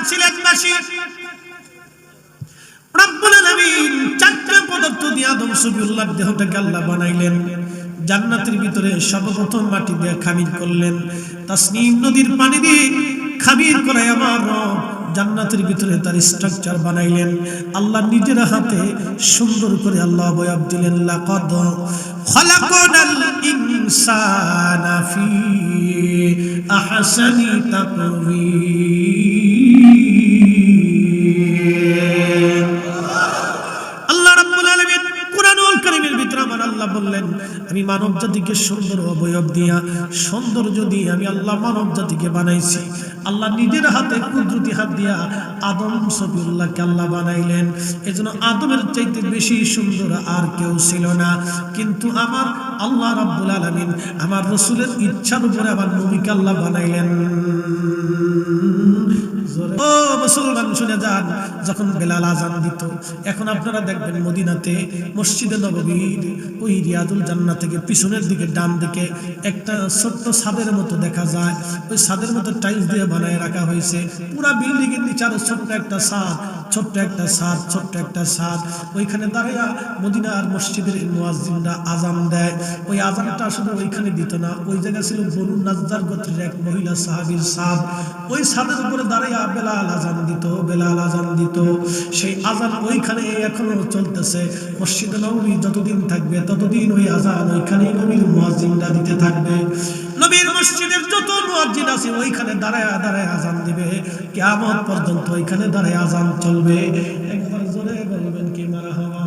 সিলেটবাসী রব্বুল আলামিন চারটি পদার্থ দিয়ে আদম সফিউল্লাহর দেহটাকে আল্লাহ বানাইলেন। জান্নাতের ভিতরে সর্বপ্রথম মাটি দিয়ে খামির করলেন, তাসনিম নদীর পানি দিয়ে খামির করে আমার রব জান্নাতের ভিতরে তার স্ট্রাকচার বানাইলেন। আল্লাহ নিজের হাতে সুন্দর করে আল্লাহ বয়াব দিলেন, লাকাদ খালাকনাল ইনসানা ফি আহসানি তাকওয়িম। আল্লাহ রাব্বুল আলামিন কুরআনুল কারীমের ভিতরে আমার আল্লাহ বললেন, আমি মানব জাতিকে সুন্দর অবয়ব দিয়া সৌন্দর্য দিয়ে আমি আল্লাহ মানব জাতিকে বানাইছি। আল্লাহ নিজের হাতে কুদরতি হাত দিয়া আদম সফিউল্লাহকে আল্লাহ বানাইলেন। এজন্য আদমের চাইতে বেশি সুন্দর আর কেউ ছিল না। কিন্তু আমার আল্লাহ রাব্বুল আলামিন আমার রাসূলের ইচ্ছার উপরে আমার নবীকে আল্লাহ বানাইলেন। ও মুসলমান শুনে যান, যখন বেলাল আযান দিত, এখন আপনারা দেখবেন মদিনাতে মসজিদে নববীর ওই রিয়াদুল জান্নাহ থেকে পিছনের দিকে ডান দিকে একটা ছোট্ট ছাদের মতো দেখা যায়। ওই ছাদের মতো টাইলস দিয়ে বানায় রাখা হয়েছে। পুরা বিল্ডিং এর নিচে আরো ছোট্ট একটা ছাদ, ছোট্ট একটা ছাদ, ছোট্ট একটা ছাদ। ওইখানে দাঁড়াইয়া মদিনার মসজিদের মুয়াজ্জিনরা আযান দেয়। ওই আযানটা আসলে ওইখানে দিত না, ওই জায়গা ছিল বনু নাজ্জার গোত্রের এক মহিলা সাহাবীর ছাদ। ওই ছাদের উপরে দাঁড়াইয়া বেলাল আযান দিত, বেলাল আযান দিত। সেই আযান ওইখানে এখনো চলতেছে। মসজিদে নববী যতদিন থাকবে ততদিন ওই আযান ওইখানেই নবীর মুয়াজ্জিনরা দিতে থাকবে। নবীর মসজিদের যত মুয়াজ্জিন আছে ওইখানে দাঁড়ায়া দাঁড়ায়া আযান দিবে, কিয়ামত পর্যন্ত ওইখানে দাঁড়ায়া আযান চলবে। একবার জোরে বলবেন কি মারহাবা।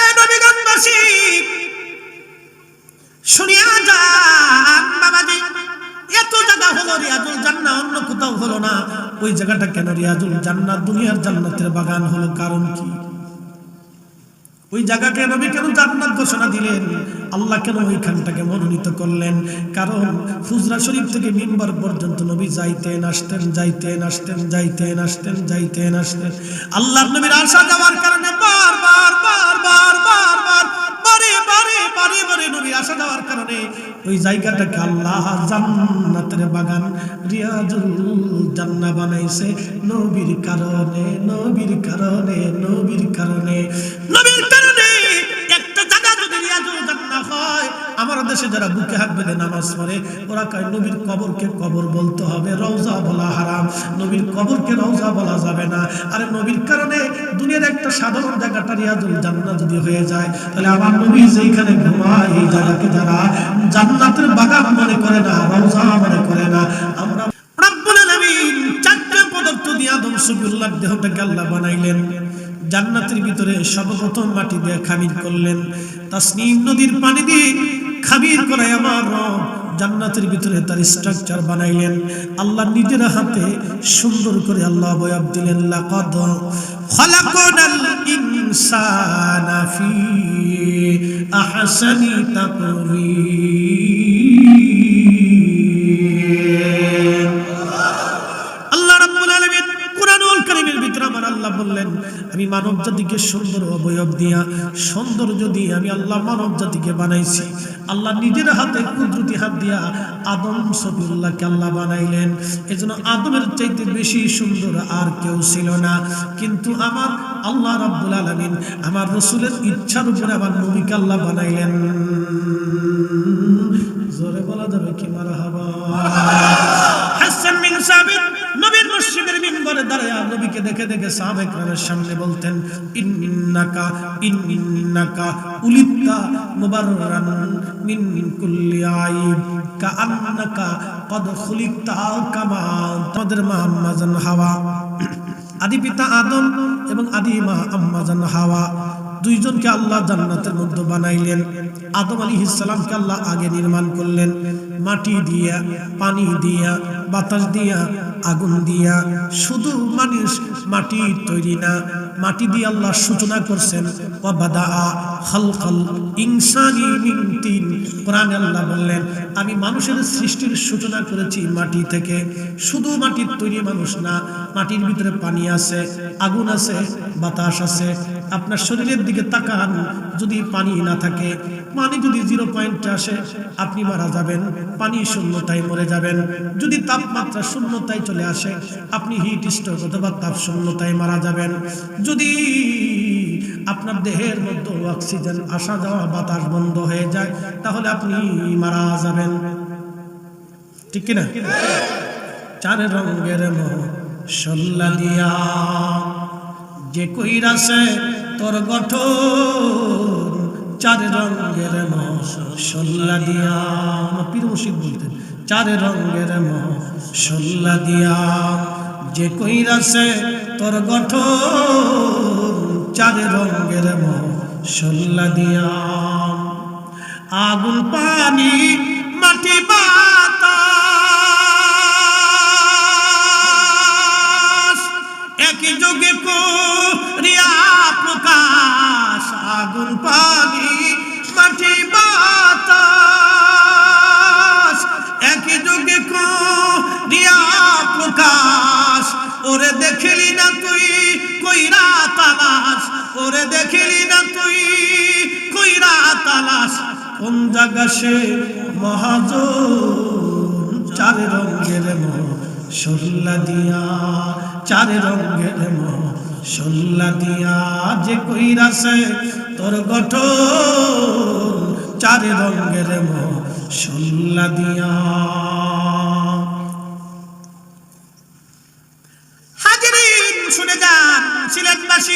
এ নবীগণবাসী শুনিয়া যান বাবাজি, এত জায়গা হলো রিয়াজুল জান্নাহ, অন্য কোথাও হলো না। ওই জায়গাটা কেন রিয়াজুল জান্নাহ, দুনিয়ার জান্নাতের বাগান হলো? কারণ কি? ওই জায়গাকে নবী কেন জান্নাত ঘোষণা দিলেন? আল্লাহ কেন ওইখানটাকে মনোনীত করলেন? কারণ হুজরা শরীফ থেকে মিম্বার পর্যন্ত নবী যাইতেন আসতেন, যাইতেন আসতেন, যাইতেন আসতেন, যাইতেন আসতেন। আল্লাহর নবীর আসা যাওয়ার কারণে বারবার বারবার বারবার বারে বারে বারে বারে নবীর আসা যাওয়ার কারণে ওই জায়গাটাকে আল্লাহ জান্নাতের বাগান রিয়াজুল জান্নাহ বানাইছে। নবীর কারণে, নবীর কারণে, নবীর কারণে, নবীর কারণে একটা জায়গা যদি রিয়াজুল জান্নাহ হয়, আমার দেশে যারা বুকে হাত বেঁধে নামাজ পড়ে ওরা কয় নবীর কবরকে কবর বলতে হবে, রওজা বলা হারাম। নবীর কবরকে রওজা বলা যাবে না। আরে নবীর কারণে দুনিয়ার একটা সাধারণ জায়গাটা রিয়াজুল জান্নাহ যদি হয়ে যায়, তাহলে আমার নবী যেখানে ঘুমায় এই জায়গাকে যারা জান্নাতের বাগান মনে করে না, রওজা মনে করে না। আমরা রব্বুল আলামিন চারটি পদার্থ দিয়ে আদম সফিউল্লাহর দেহটাকে আল্লাহ বানাইলেন। জান্নাতের ভিতরে সর্বপ্রথম মাটি দিয়ে খামির করলেন, তাসনিম নদীর পানি দিয়ে খামির করে আমার রব জান্নাতের ভিতরে তার স্ট্রাকচার বানাইলেন। আল্লাহ নিজের হাতে সুন্দর করে আল্লাহ বয়াব দিলেন, লাকাদ খালাকনাল ইনসানা ফি আহসানি তাকওয়িম। আল্লাহ রাব্বুল আলামিন কুরআনুল কারীমের ভিতরে আমার আল্লাহ বললেন, আমি মানব জাতিকে সুন্দর অবয়ব দিয়া সৌন্দর্য দিয়ে আমি আল্লাহ মানব জাতিকে বানাইছি। আল্লাহ নিজের হাতে কুদরতি হাত দিয়া আদম সফিউল্লাহকে আল্লাহ বানাইলেন। এজন্য আদমের চাইতে বেশি সুন্দর আর কেউ ছিল না। কিন্তু আমার আল্লাহ রাব্বুল আলামিন আমার রাসূলের ইচ্ছার উপরে আমার নবীকে আল্লাহ বানাইলেন। জোরে বলা যাবে কি মারহাবা। হাসান বিন সাবিত নবীর মসজিদের মিম্বরে দাঁড়িয়ে নবীকে দেখে দেখে সাহাবায়ে কেরামের সামনে বলতেন, ইন্নাকা ইন্নাকা উলিতা মুবাররান মিন কুল্লি আইব কাআন্নাকা কদ খুলিকতা কামা। তোমাদের মা আম্মা জান হাওয়া, আদি পিতা আদম এবং আদি মা আম্মা জান হাওয়া, দুইজনকে আল্লাহ জান্নাতের মধ্যে বানাইলেন। আদম আলাইহিস সালামকে আল্লাহ আগে নির্মাণ করলেন মাটি দিয়া, পানি দিয়া, বাতাস দিয়া, আগুন দিয়া। শুধু মানুষ মাটি তৈরি না, মাটি দিয়ে আল্লাহ সূচনা করছেন। ওয়া বাদাআ খালকাল ইনসানি মিন তিন। কোরআনে আল্লাহ বললেন, আমি মানুষের সৃষ্টির সূচনা করেছি মাটি থেকে। শুধু মাটির তৈরি মানুষ না, মাটির ভিতরে পানি আছে, আগুন আছে, বাতাস আছে, আপনার শরীরের দিকে তাকান, যদি পানি না থাকে, পানি যদি 0 পয়েন্টে আসে আপনি মারা যাবেন, পানি শূন্যতায় মরে যাবেন। যদি তাপমাত্রা শূন্যতায় চলে আসে আপনি হিট স্ট্রোক অথবা তাপ শূন্যতায় মারা যাবেন। যদি আপনার দেহের মধ্যে অক্সিজেন আসা যাওয়া বাতাস বন্ধ হয়ে যায় তাহলে আপনি মারা যাবেন, ঠিক কিনা? 4 রঙের মশলা দিয়া যে কইরাছে তোর গঠন, 4 রঙের মশলা দিয়া, পীর মুর্শিদ বলতেন 4 রঙের মশলা দিয়া যে কইরাছে তোর গঠন, 4 রঙের মশলা দিয়া। আগুন পানি মাটি বাতাস একই যোগে করিয়া প্রকাশ। আগুন পানি মাটি বাতাস একই যোগে করিয়া প্রকাশ। ওরে দেখলি না তুই কইরা তালাশ, ওরে দেখলি না তুই কইরা তালাশ, কোন জায়গা সে মহাজন। 4 রঙের মশলা দিয়া, 4 রঙের মশলা দিয়া যে কইরাছে তোর গঠন, 4 রঙের মশলা দিয়া। হাজিরিন শুনে যান, সিলেটবাসী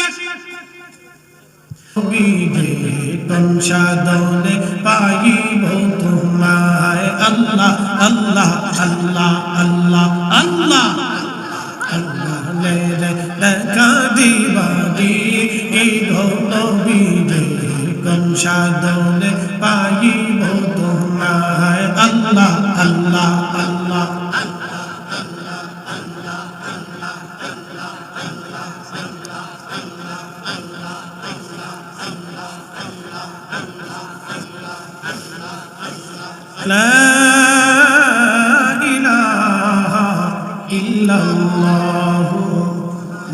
সাধনে পাইব তোমায়, আল্লাহ আল্লাহ আল্লাহ আল্লাহ আল্লাহ আল্লাহ দেখা দিবাদি নবীরে কোন সাধনে পাইব তোমায়, আল্লাহ আল্লাহ আল্লাহ লা ইলাহা ইল্লাল্লাহু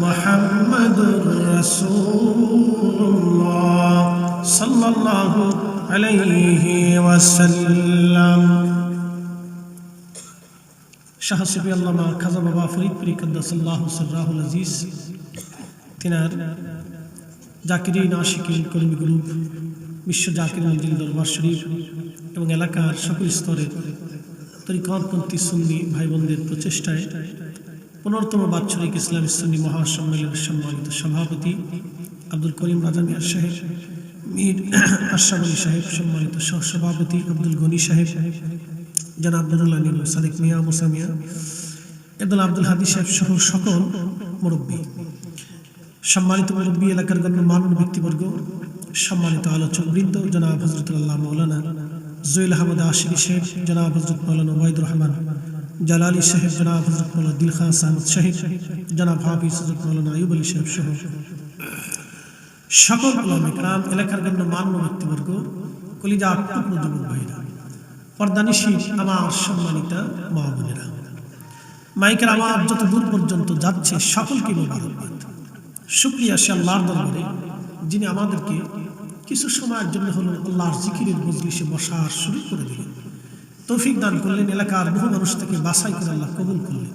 মুহাম্মাদুর রাসূলুল্লাহ সাল্লাল্লাহু আলাইহি ওয়াসাল্লাম। শাহ সুফি আল্লামা খাজা বাবা ফরিদপুরি কাদ্দাসাল্লাহু সিররাহুল আজিজ তিনার জাকিরিন আশিকিন কর্মী গ্রুপ বিশ্ব জাকির মন্দির দরবার শরীফ এবং এলাকার সকল স্তরের তরিকতপন্থী সুন্নি ভাই বোনদের প্রচেষ্টায় 15তম বাৎসরিক ইসলামী সুন্নি মহাসম্মেলনের সম্মানিত সভাপতি আব্দুল করিম রাজা মিয়া সাহেব, মীর আশরাফ আলী সাহেব, সম্মানিত সহসভাপতি আব্দুল গনি সাহেব, জনাব নুরুল আমিন সাদিক মিয়া, মুসা মিয়া, আব্দুল আব্দুল হাদি সাহেব সহ সকল মুরব্বী, সম্মানিত মুরব্বী, এলাকার গণ্যমান্য ব্যক্তিবর্গ, সম্মানিত আলোচক বৃন্দ, জনাব হযরত আল্লাহ মাওলানা জুয়েল আহমদ আশিকি সাহেব, জনাব হযরত মাওলানা ওবায়দুর রহমান জালালি সাহেব, জনাব হযরত মাওলানা দিলখাস আহমদ সাহেব, জনাব হাফিজ হযরত মাওলানা আইয়ুব আলী সাহেব সহ সকল উলামা ইকরাম, এলাকার গণ্যমান্য ব্যক্তিবর্গ, কলিজা টুকরো যুবক ভাইরা, পর্দানিশী আমার সম্মানিতা মা বোনেরা, মাইকের আমার যত দূর পর্যন্ত যাচ্ছে সকলকে মোবারকবাদ। শুকরিয়া সে আল্লাহর দরবারে যিনি আমাদেরকে কিছু সময়ের জন্য হলো আল্লাহর জিকিরের মজলিসে বসার শুরু করে দিলেন, তৌফিক দান করলেন, এলাকার বহু মানুষ থেকে বাছাই করে আল্লাহ কবুল করলেন।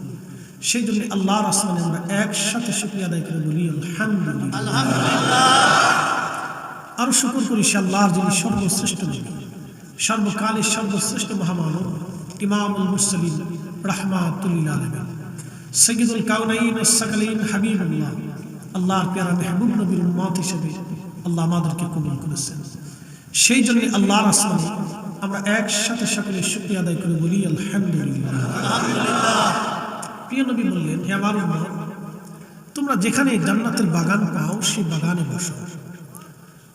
সেই জন্য আল্লাহর আসমানে আমরা একসাথে শুকরিয়া আদায় করে বলি আলহামদুলিল্লাহ। আরো শুকর করি সে আল্লাহর যিনি সর্বশ্রেষ্ঠ নবী, সর্বকালের সর্বশ্রেষ্ঠ মহামানব, ইমামুল মুরসালিন রাহমাতুল লিল আলামিন, সাইয়্যিদুল কাউনাইন ওয়াস সাকালাইন হাবিবুল্লাহ, আল্লাহর প্যারা মেহবুব নবীর উম্মত হিসেবে আল্লাহ আমাদেরকে কবুল করেছেন। সেই জন্য আল্লাহর আসমানে আমরা একসাথে সকলে শুকরিয়া আদায় করে বলি আলহামদুলিল্লাহ। প্রিয় নবী বললেন, হে আমার উম্মত, তোমরা যেখানে জান্নাতের বাগান পাও সেই বাগানে বসো।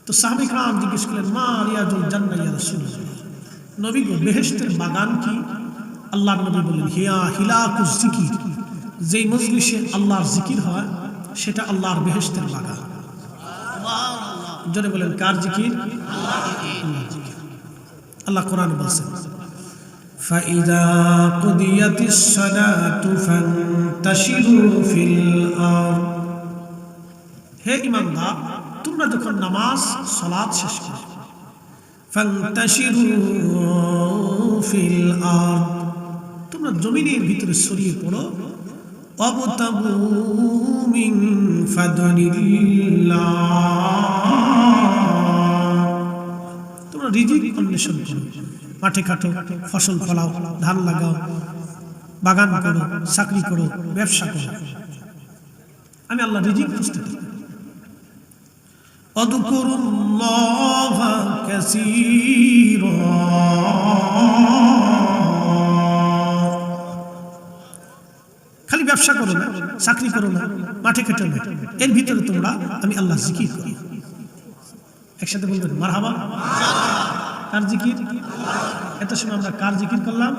তো সাহাবায়ে কেরাম জিজ্ঞেস করলেন, মা রিয়াজুল জান্নাহ ইয়া রাসূলুল্লাহ, নবী গো বেহেশতের বাগান কি? আল্লাহর নবী বললেন, হিয়া হিলাকুজ জিকির, যেই মজলিসে আল্লাহর জিকির হয় সেটা আল্লাহর বেহেশতের বাগান। জোরে বলেন, কার জিকির? আল্লাহর জিকির। আল্লাহ কোরআনে বলেছেন, ফাইযা কুদিয়াতিস সালাতু ফান্তাশিরু ফিল আরদ, হে ঈমানদার তোমরা যখন নামাজ সালাত শেষ করো ফান্তাশিরু ফিল আরদ, তোমরা জমিনের ভিতরে ছড়িয়ে পড়ো, ওয়াবতাগু মিন ফাদলিল্লাহ, তোমরা রিজিক অন্বেষণ করো, মাঠে কাটো, ফসল ফলাও, ধান লাগাও, বাগান করো, চাকরি করো, ব্যবসা করো, আমি আল্লাহ রিজিক খুঁজতে থাকি। আযকুরুল্লাহ কাসীরা, খালি ব্যবসা করো না, চাকরি করো না, মাঠে খেটো না, এর ভিতরে তোমরা আমি আল্লাহ জিকির করি। একসাথে বলবেন মারহাবা। কার জিকির? এত সময় আমরা কার জিকির করলাম?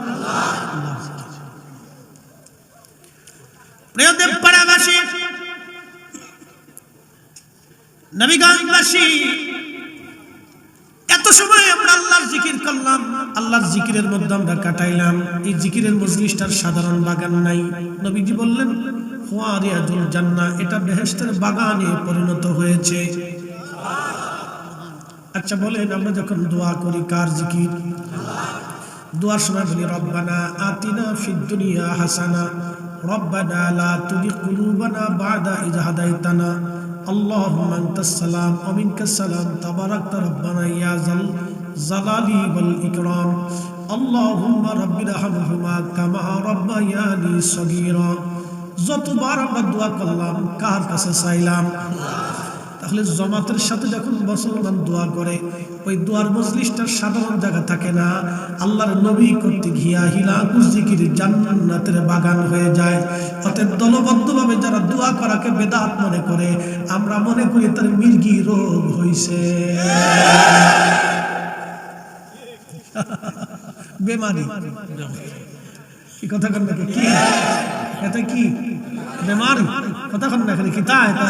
আল্লাহর জিকির। প্রিয় দেবপাড়াবাসী, নবীগঞ্জবাসী, এত সময় আমরা আল্লাহর জিকির করলাম, আল্লাহর জিকিরের মধ্যে আমরা কাটাইলাম। এই জিকিরের মজলিসটার সাধারণ বাগান নাই। নবীজি বললেন হুয়া রিয়াজুল জান্নাহ, এটা বেহেশতের বাগানে পরিণত হয়েছে। আচ্ছা বলেন, আমরা যখন দোয়া করি কার জিকির? দোয়ার সময় বলি রব্বানা আতিনা ফিদ দুনিয়া হাসানা, রব্বানা লা তুযিগ কুলুবানা বা'দা ইয হাদাইতানা, আল্লাহুম্মা আনতাস সালাম ওয়া মিনকাস সালাম, তাবারাকতা রব্বানা ইয়া যাল জালালি ওয়াল ইকরাম, আল্লাহুম্মা রাব্বিরহামহুমা কামা রাব্বায়ানি সগীরা। যতবার আমরা দোয়া করলাম কার কাছে চাইলাম? তাহলে জামাতের সাথে যখন মুসলমান দোয়া করে, ওই দোয়ার মজলিসটার সাধারণ জায়গা থাকে না, আল্লাহর নবী কর্তৃক হিয়া হিলাকুল জিকির জান্নাতের বাগান হয়ে যায়। অতএব দলবদ্ধভাবে যারা দোয়া করাকে বেদাত মনে করে, আমরা মনে করি তার মির্গি রোগ হইছে, বেমারি। কি কথা কন নাকি? কি এটা কি বেমারি? কথা কন না, কি তা এটা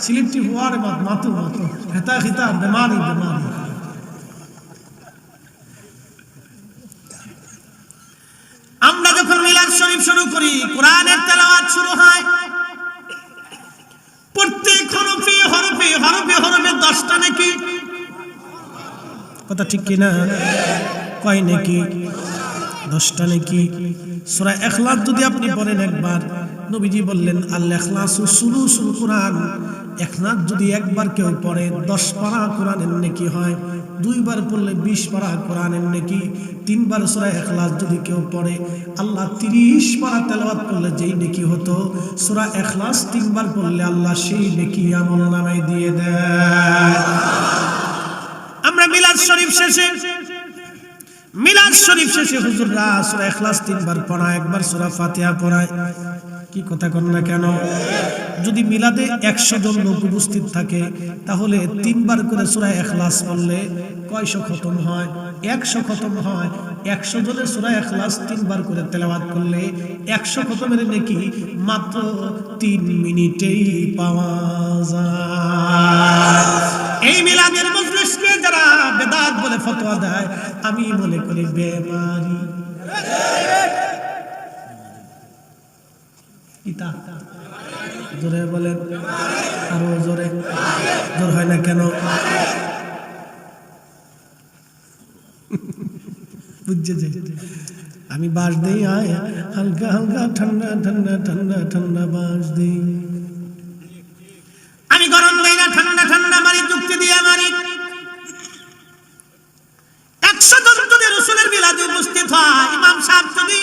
সিলেক্টিভ ওয়ার্ড মাতু মাতু হেতা খিতা বেমারি বেমারি। আমরা যখন মিলাদ শরীফ শুরু করি, কোরআনের তেলাওয়াত শুরু হয়, প্রত্যেক হরফে হরফে হরফে হরফে 10টা নাকি, কথা ঠিক কিনা? কয় নাকি? 10টা নাকি। সূরা ইখলাস যদি আপনি পড়েন একবার, নবীজি বললেন আল ইখলাসু সুলুসুল কুরআন, ইখলাস যদি একবার কেউ পড়ে 10 পারা কোরআনের নেকি হয়, 2 বার পড়লে 20 পারা কোরআনের নেকি, 3 বার সূরা ইখলাস যদি কেউ পড়ে, আল্লাহ 30 পারা তেলাওয়াত করলে যেই নেকি হতো, সূরা ইখলাস 3 বার পড়লে আল্লাহ সেই নেকি আমলনামায় দিয়ে দেয়। আমরা মিলাদ শরীফ শেষে হুজুররা সূরা ইখলাস 3 বার পড়ায়, একবার সূরা ফাতিহা পড়ায়। কি কথা কন না কেন? যদি মিলাদে 100 জন লোক উপস্থিত থাকে, তাহলে 3 বার করে সূরা ইখলাস পড়লে কয়শো খতম হয়? 100 খতম হয়। 100 জনের সূরা ইখলাস 3 বার করে তেলাওয়াত করলে 100 খতমের নেকি মাত্র 3 মিনিটেই পাওয়া যায়। এই মিলাদের মজলিসকে যারা বেদাত বলে ফতোয়া দেয়, আমি মনে করি বেমারি। ইতা জোরে বলেন, আরো জোরে। জোর হয় না কেন? বুঝছে? আমি বাস দেই, আয় হালকা হালকা ঠান্ডা ঠান্ডা ঠান্ডা ঠান্ডা বাস দেই। আমি গরম দেই না, ঠান্ডা ঠান্ডা মারি, যুক্তি দিয়ে মারি। 100 জন যদি রাসূলের মিলাদে উপস্থিত হয়, ইমাম সাহেব যদি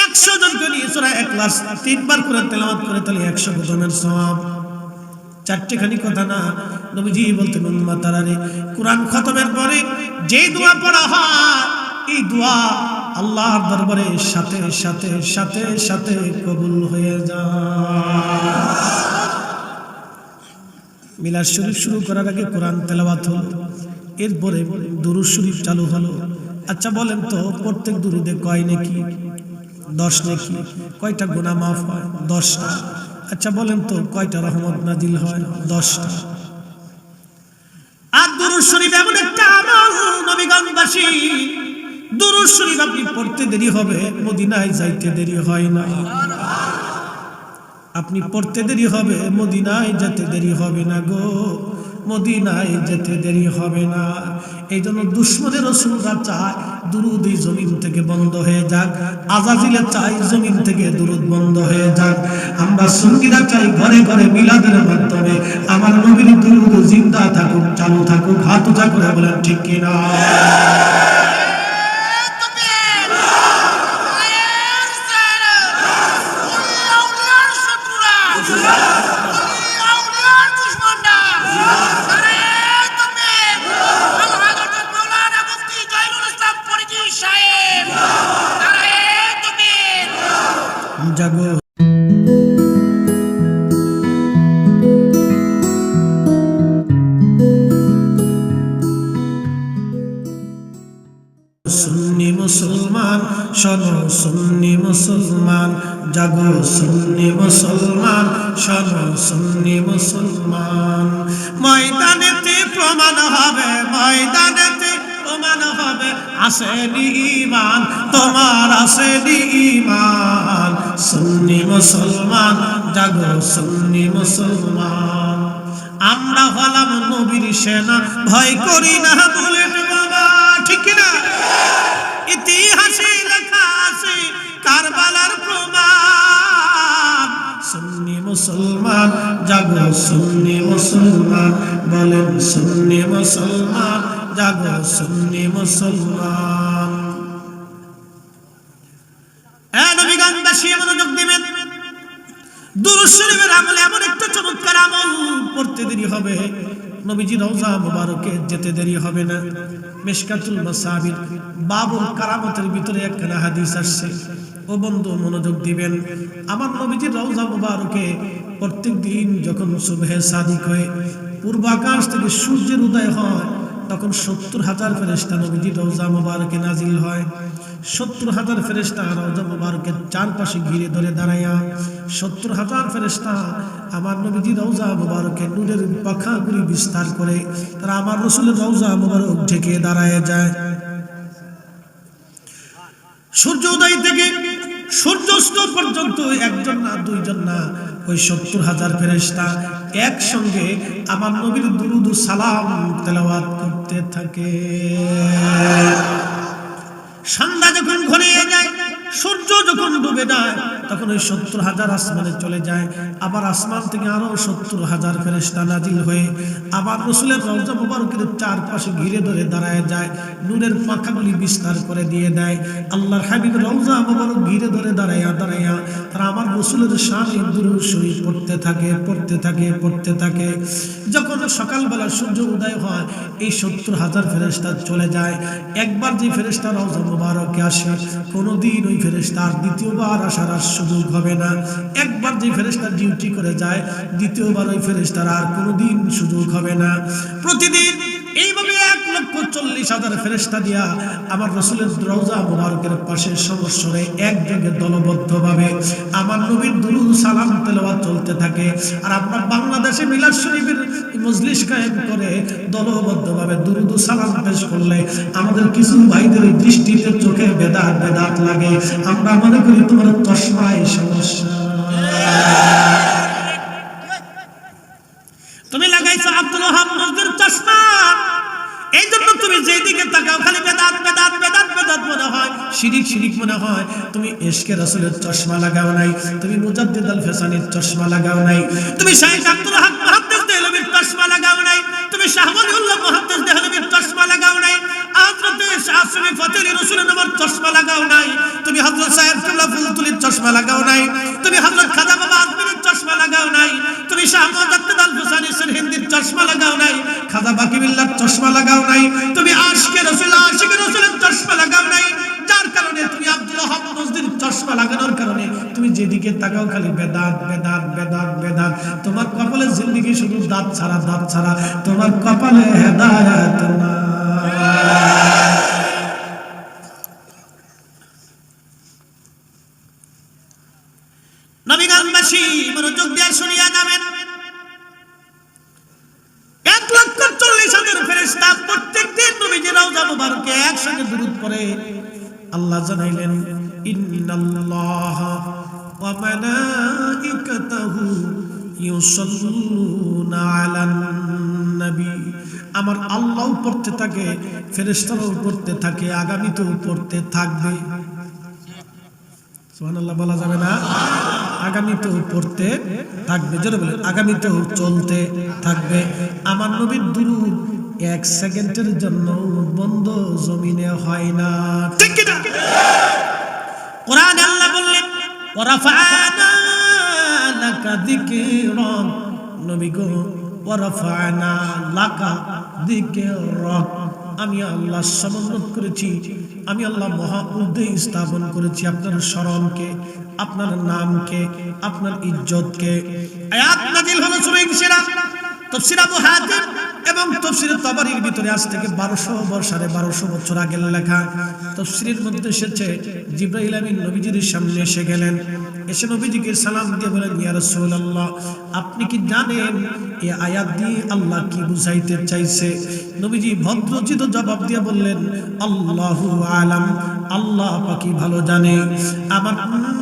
100 জনকে নিয়ে সূরা ইখলাস 3 বার করে তেলাওয়াত করে, তাহলে 100 খতমের সওয়াব। চারটেখানি কথা না, নবীজি বলতেন উম্মতারা রে, কোরআন খতমের পরে যে দোয়া পড়া হয়, এই দোয়া আল্লাহর দরবারে সাথে সাথে সাথে সাথে কবুল হয়ে যায়। মিলাদ শরীফ শুরু করার আগে কোরআন তেলাওয়াত হলো, এরপরে দুরূদ শরীফ চালু হলো। আচ্ছা বলেন তো, প্রত্যেক দুরূদে কয় নেকি? 10 নেকি। কয়টা গুনাহ মাফ হয়? 10টা। আচ্ছা বলেন তো, কয়টা রহমত নাজিল হয়? 10টা। আর দুরূদ শরীফ এমন একটা আমল, নবীগঞ্জবাসী, দুরূদ শরীফ আপনি পড়তে দেরি হবে, মদিনায় যাইতে দেরি হয় না। আপনি পড়তে দেরি হবে, মদিনায় যেতে দেরি হবে না গো, মদিনায় যেতে দেরি হবে না। এই জন্য দুশ্মনের রাসূলরা চায় দুরুদ এই জমিন থেকে বন্ধ হয়ে যাক, আজাজিলে চাই জমিন থেকে দুরুদ বন্ধ হয়ে যাক। আমরা সুন্নিরা চাই ঘরে ঘরে মিলাদের মাধ্যমে আমার নবীর দুরুদ জিন্দা থাকুক, চালু থাকুক। হাত উঁচা করে বলেন ঠিক কিনা? জাগো সুন্নি মুসলমান, শোনো সুন্নি মুসলমান, জাগো সুন্নি মুসলমান, শোনো সুন্নি মুসলমান। ময়দানেতে প্রমাণ হবে, ময়দানেতে প্রমাণ হবে, আসেনি ঈমান তোমার, আসেনি ঈমান। সুন্নি মুসলমান, জাগো সুন্নি মুসলমান। আমরা হলাম নবীর সেনা, ভয় করি না বুলেট বাবা, ঠিক না? ইতিহাসে লেখা আছে কারবালার প্রমাণ। সুন্নি মুসলমান, জাগো সুন্নি মুসলমান, বলেন সুন্নি মুসলমান, জাগো সুন্নি মুসলমান। নবীগঞ্জবাসী মনোযোগ দিবেন। দুরূদ শরীফের আমল এমন একটা চমৎকার আমল, পড়তে দেরি হবে, নবীজি রওজা মুবারকে যেতে দেরি হবে না। মিশকাতুল মাসাবির বাবুল কারামতের ভিতরে একখানা হাদিস আসছে। ও বন্ধু মনোযোগ দিবেন। আমার নবীজি রওজা মুবারকে প্রত্যেক দিন যখন সুবহে সাদিক হয়, পূর্ব আকাশ থেকে সূর্যের উদয় হয়, তখন 70,000 ফেরেশতা নবীজির রওজা মুবারকে নাজিল হয়। 70,000 ফেরেশতা রওজা মুবারকের চারপাশে ঘিরে ধরে দাঁড়ায়া, 70,000 ফেরেশতা আমার নবীজির রওজা মুবারকে নূরের পাখাগুলি বিস্তার করে তারা আমার রাসূলের রওজা মুবারক ঢেকে দাঁড়ায় যায়। সূর্য উদয় থেকে সূর্যাস্ত পর্যন্ত একজন না দুইজন না, ওই 70,000 ফেরেশতা একসঙ্গে আমার নবীর দুরুদ ও সালাম তেলাওয়াত করতে থাকে। সন্ধ্যা যখন ঘনিয়ে যায়, সূর্য যখন ডুবে যায়, তখন ওই 70,000 আসমানে চলে যায়। আবার আসমান থেকে আরো 70,000 ফেরেশতা নাজিল হয়ে আবার রাসূলের রওজা মুবারকের চারপাশে ঘিরে ধরে দাঁড়ায় যায়, নূরের পাখাগুলি বিস্তার করে দিয়ে দেয়। আল্লাহর হাবিবের রওজা মুবারক ঘিরে ধরে দাঁড়ায়া দাঁড়ায়া তারা আমার রাসূলের শানে দুরূদ শরীফ পড়তে থাকে, পড়তে থাকে, পড়তে থাকে। যখন সকালবেলা সূর্য উদয় হয়, এই 70,000 ফেরেশতা চলে যায়। একবার যে ফেরেশতা রওজা মুবারকে আসে, কোনদিন ওই ফেরেশতার দ্বিতীয়বার আসার আর সুযোগ হবে না। একবার যে ফেরেশতা ডিউটি করে যায়, দ্বিতীয়বার ওই ফেরেশতার আর কোনদিন সুযোগ হবে না। প্রতিদিন এইভাবে 1,40,000 ফেরেশতা দিয়া আমার রাসূলের রওজা মুবারকের পাশে সমস্বরে এক জায়গায় দলবদ্ধভাবে আমার নবীর দুরূদ সালাম তেলাওয়াত চলতে থাকে। আর আমরা বাংলাদেশে মিলাদ শরীফের মজলিস কায়েম করে দলবদ্ধভাবে দুরূদ সালাম পেশ করলে আমাদের কিছু ভাইদের দৃষ্টিতে চোখে বেদাত বেদাত লাগে। আমরা মনে করি তোমার চশমায় সমস্যা, তুমি লাগাইছো আব্দুল ওহাব নজরুল চশমা, এই জন্য তুমি যেদিকে তাকাও খালি বেদাত বেদাত বেদাত বেদাত মনে হয়, শিরিক শিরিক মনে হয়। তুমি ইশকে রাসূলের চশমা লাগাও নাই, তুমি মুজাদ্দিদ আল ফেসানির চশমা লাগাও নাই, তুমি শাইখ আব্দুল হক মুহাদ্দিস দেহলভির চশমা লাগাও নাই, তুমি শাহ ওয়ালিউল্লাহ মুহাদ্দিস দেহলভির চশমা লাগাও নাই, হযরত শাহ সুফি ফতেহ রাসূলের নামের চশমা লাগাও নাই, তুমি হযরত সাহেব কিবলা ফুলতুলির চশমা লাগাও নাই, তুমি হযরত খাজা বাবা আজমিরের চশমা লাগাও নাই, তুমি শাহ মুজাদ্দিদ আল ফেসানি সিরহিন্দির চশমা লাগাও নাই, খাজা বাকিবিল্লাহর চশমা লাগাও নাই, তুমি আশিকে রাসূল আশিকে রাসূলের চশমা লাগাও নাই। যার কারণে তুমি আব্দুল ওহাব নজরুল চশমা লাগানোর কারণে তুমি যেদিকে তাকাও খালি বেদাত বেদাত বেদাত বেদাত। তোমার কপালে জিন্দেগি শুধু দাঁত ছাড়া দাঁত ছাড়া, তোমার কপালে হেদায়েত না। নবীগঞ্জবাসী মনোযোগ দিয়ে শুনিয়া যাবেন। 1,40,000 ফেরেশতা প্রত্যেকদিন নবীজির রওজা মুবারকে একসঙ্গে দুরূদ পড়ে। আল্লাহ জানাইলেন ইন্নাল্লাহা ওয়া মালাইকাতুহু ইউসাল্লুনা আলান নবী। আমার আল্লাহ পড়তে থাকে, ফেরেশতারাও পড়তে থাকে, আগামীতেও পড়তে থাকবে। সুবহানাল্লাহ বলা যাবে না? আগামীতেও পড়তে থাকবে। জোরে বলেন, আগামীতেও চলতে থাকবে। আমার নবীর দুরূদ এক সেকেন্ডের জন্য বন্ধ জমিনে হয় না। ঠিক কি না? কোরআনে আল্লাহ বললেন, ওয়া রাফা'না লাকা যিকরাক। নবী গো, ওয়া রাফা'না লাকা যিকরাক, আমি আল্লাহ সমুন্নত করেছি, আমি আল্লাহ মহা ঊর্ধ্বে স্থাপন করেছি আপনার স্মরণকে, আপনার নামকে, আপনার ইজ্জতকে। আয়াত নাযিল হলো সূরা ইনশিরাহ, তাফসীর আবু হাতিম এবং তাফসীর তাবারীর ভিতরে আজ থেকে 1200 বছর আগের লেখা। তাফসীরের মধ্যে এসেছে, জিবরাইল আমিন নবীজির সামনে এসে গেলেন, এসে নবীজিকে সালাম দিয়ে বলেন, ইয়া রাসূলুল্লাহ, আপনি কি জানেন এই আয়াত দিয়ে আল্লাহ কি বুঝাইতে চাইছে? নবীজি ভদ্রচিত জবাব দিয়ে বললেন, আল্লাহু আলাম, আল্লাহ পাকি ভালো জানে। আমার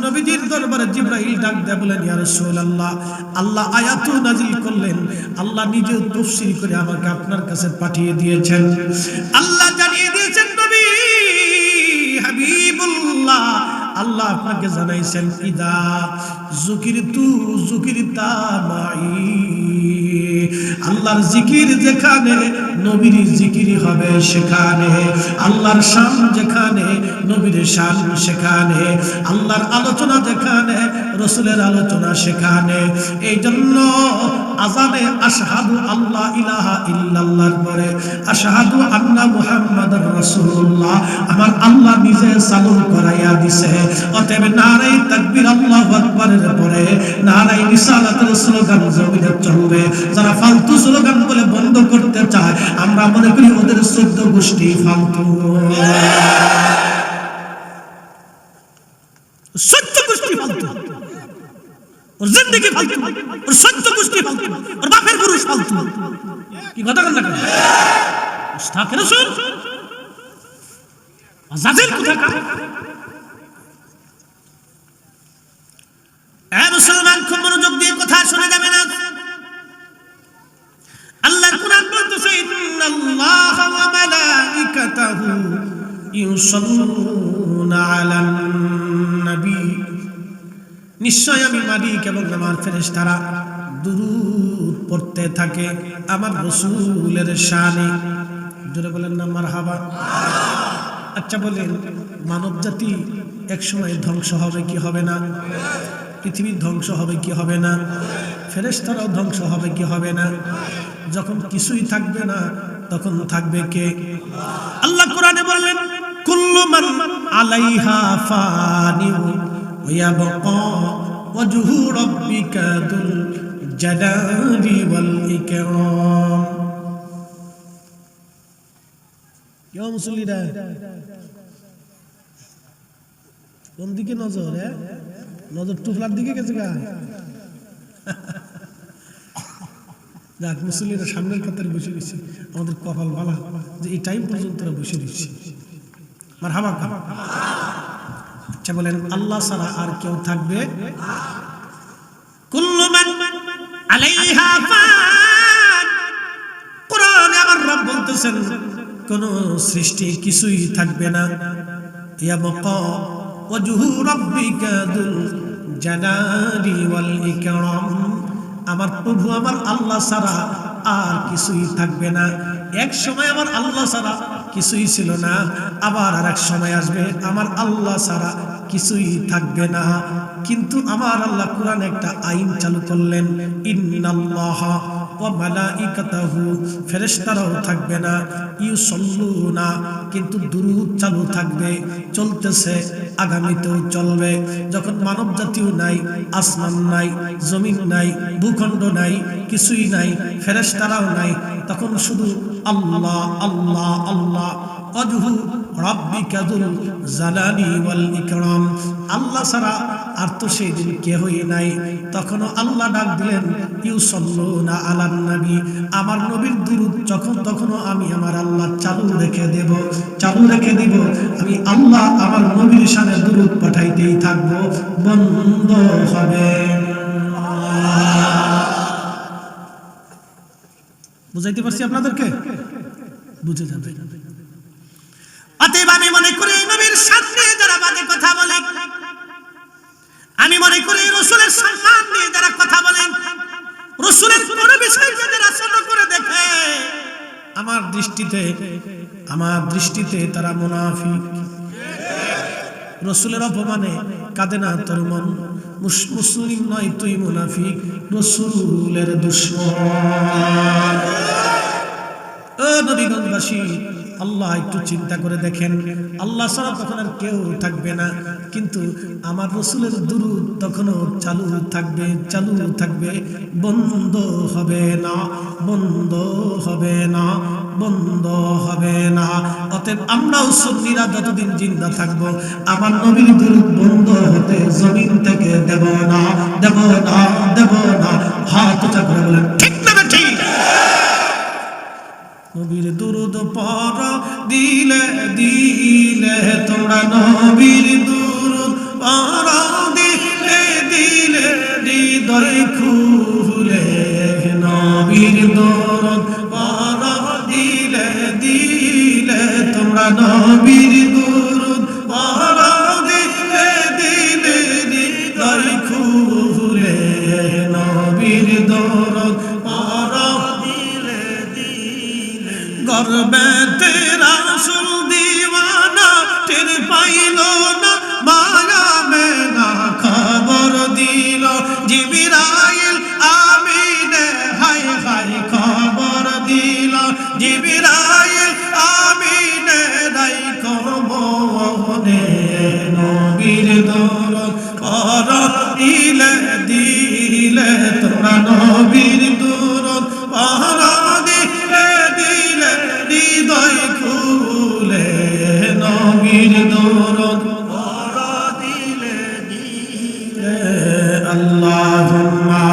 নবীজির দরবারে জিবরাইল ডাক দিয়ে বলেন, ইয়া রাসূলুল্লাহ, আল্লাহ আয়াত নাযিল করলেন, আল্লাহ নিজে তাফসীর করে আমাকে আপনার কাছে পাঠিয়ে দিয়েছেন। আল্লাহ জানিয়ে দিয়েছেন, নবী হাবিবুল্লাহ, আল্লাহ আপনাকে জানাইছেন, ইদা যুকিরতু যুকিরতা মাই, আল্লাহর জিকির যেখানে নবীর জিকির হবে সেখানে, আল্লাহর শান যেখানে নবীর শান সেখানে, আল্লাহর আলোচনা যেখানে রাসূলের আলোচনা সেখানে। এই জন্য আযানে আশহাদু আল্লা ইলাহা ইল্লাল্লাহর পরে আশহাদু আন্না মুহাম্মাদুর রাসূলুল্লাহ আমার আল্লাহ নিজে চালু করাইয়া দিছে। অতএব নারায়ে তাকবীর আল্লাহু আকবারের পরে নারায়ে রিসালাতের স্লোগান জমিনে চলবে। যারা ফালতু স্লোগান বলে বন্ধ করতে চায়, আমরা মনে করি ওদের 14 গোষ্ঠী ফালতু, 14 গোষ্ঠী ফালতু, ওর জিন্দেগি ফালতু, ওর 14 গোষ্ঠী ফালতু, ওর বাপের পুরুষ ফালতু। কি কথা বলেন না? মুস্তাফির রাসূল আজাজিল কোথাকার। এ মুসলমান, খুব মনোযোগ দিয়ে কথা শুনে যাবেন। আল্লাহর কোরআন বলতেছে, ইন্নাল্লাহা ওয়া মালাইকাতাহু ইউসাল্লুনা আলান নবী, নিশ্চয় আমি মালিক এবং আমার ফেরেশতারা দুরূদ পড়তে থাকে আমার রাসূলের শানে। জোরে বলেন না মারহাবা। আচ্ছা বলেন, মানব জাতি একসময় ধ্বংস হবে কি হবে না? পৃথিবী ধ্বংস হবে কি হবে না? ফেরেশতারাও ধ্বংস হবে কি হবে না? যখন কিছুই থাকবে না তখন থাকবে কে? আল্লাহ কোরআনে বললেন, কুল্লু মান আলাইহা ফানি ওয়া ইয়াবকা ওয়াজহু রাব্বিকা যুল জালালি ওয়াল ইকরাম। ইয়া মুসল্লিরা, কোন দিকে নজর? নজর টুফলার দিকে গেছে গা। যাক, মুসল্লিরা সামনের কাতারে বসে গেছি, আমাদের কপাল ভালো যে এই টাইম পর্যন্ত বসে দিচ্ছি। মারহাবা। আচ্ছা বলেন, আল্লাহ ছাড়া আর কেউ থাকবে? কুল্লু মান আলাইহা ফান। কোরআনে আমার রব বলতেছেন, কোন সৃষ্টি কিছুই থাকবে না। ইয়াবকা ওয়াজহু রাব্বিকা যুল জালালি ওয়াল ইকরাম, আমার প্রভু আমার আল্লাহ ছাড়া আর কিছুই থাকবে না। এক সময় আমার আল্লাহ ছাড়া কিছুই ছিল না, আবার আর এক সময় আসবে আমার আল্লাহ ছাড়া কিছুই থাকবে না। কিন্তু আমার আল্লাহ কোরআনে একটা আইন চালু করলেন, ইন্নাল্লাহা ওয়া মালাইকাতাহু, ফেরেশতারাও থাকবে না, ইউসাল্লুনা, কিন্তু দুরূদ চালু থাকবে, চলতেছে, আগামীতেও চলবে। যখন মানব জাতিও নাই, আসমান নাই, জমিন নাই, ভূখণ্ড নাই, কিছুই নাই, ফেরেশতারাও নাই, তখন শুধু আল্লাহ আল্লাহ আল্লাহ। ওয়াজহু রাব্বিকা যুল জালালি ওয়াল ইকরাম, আল্লাহ ছাড়া আর তো সেই দিন কেহই নাই। তখনও আল্লাহ ডাক দিলেন, ইউসাল্লুনা আলান নবী, আমার নবীর দুরূদ তখনও আমি আমার আল্লাহ চালু রেখে দেব, চালু রেখে দিব। আমি আল্লাহ আমার নবীর শানে দুরূদ পাঠাইতে গাইতেই থাকবো, বন্ধ হবে। বুঝাইতে পারছি আপনাদেরকে? বুঝে যাবে। অতএব আমি মনে করি নবীর সামনে যারা বাজে কথা বলে, আমি মনে করি রাসূলের সম্মান নিয়ে যারা কথা বলেন, রাসূলের কোন বিষয়কে যারা ছোট করে দেখে, আমার দৃষ্টিতে তারা মুনাফিক। রাসূলের অপমানে কাঁদে না তোর মন, মুসলিম নয় তুই মুনাফিক, রাসূলের দুশমন। ও নবীগঞ্জবাসী, আল্লাহ একটু চিন্তা করে দেখেন, আল্লাহ ছাড়া তখন আর কেউ থাকবে না, কিন্তু আমার রাসূলের দুরূদ তখনও চালু থাকবে, বন্ধ হবে না, বন্ধ হবে না, বন্ধ হবে না। অতএব আমরাও সুন্নিরা যতদিন জিন্দা থাকবো, আমার নবীর দুরূদ বন্ধ হতে জমিন থেকে দেব না, দেব না, দেব না। হাত উঁচা করে বলেন ঠিক না ঠিক? নবীর দুরূদ পড় দিলে দিলে তোমরা, নবীর দুরূদ পড় দিলে দিলে হৃদয় খুলে, নবীর দুরূদ পড় দিলে দিলে তোমরা, নবীর দুরূদ পড় দিলে দিলে হৃদয় খুলে, নবীর দুরূদ পড় গর্বেতে রাসূল দিওয়ানা, টের পাইল না মায়া মেনা, খবর দিল জিবরাইল আমিনে, হায় হায় খবর দিল জিবরাইল আমিনে, রাইখো মনে নবীর দুরূদ পড় দিলে দিলে তোমরা, নবীর দুরূদ পড় দিলে দিলে হৃদয় খুলে, নবীর দুরূদ পড় দিলে দিলে। আল্লাহুম্মা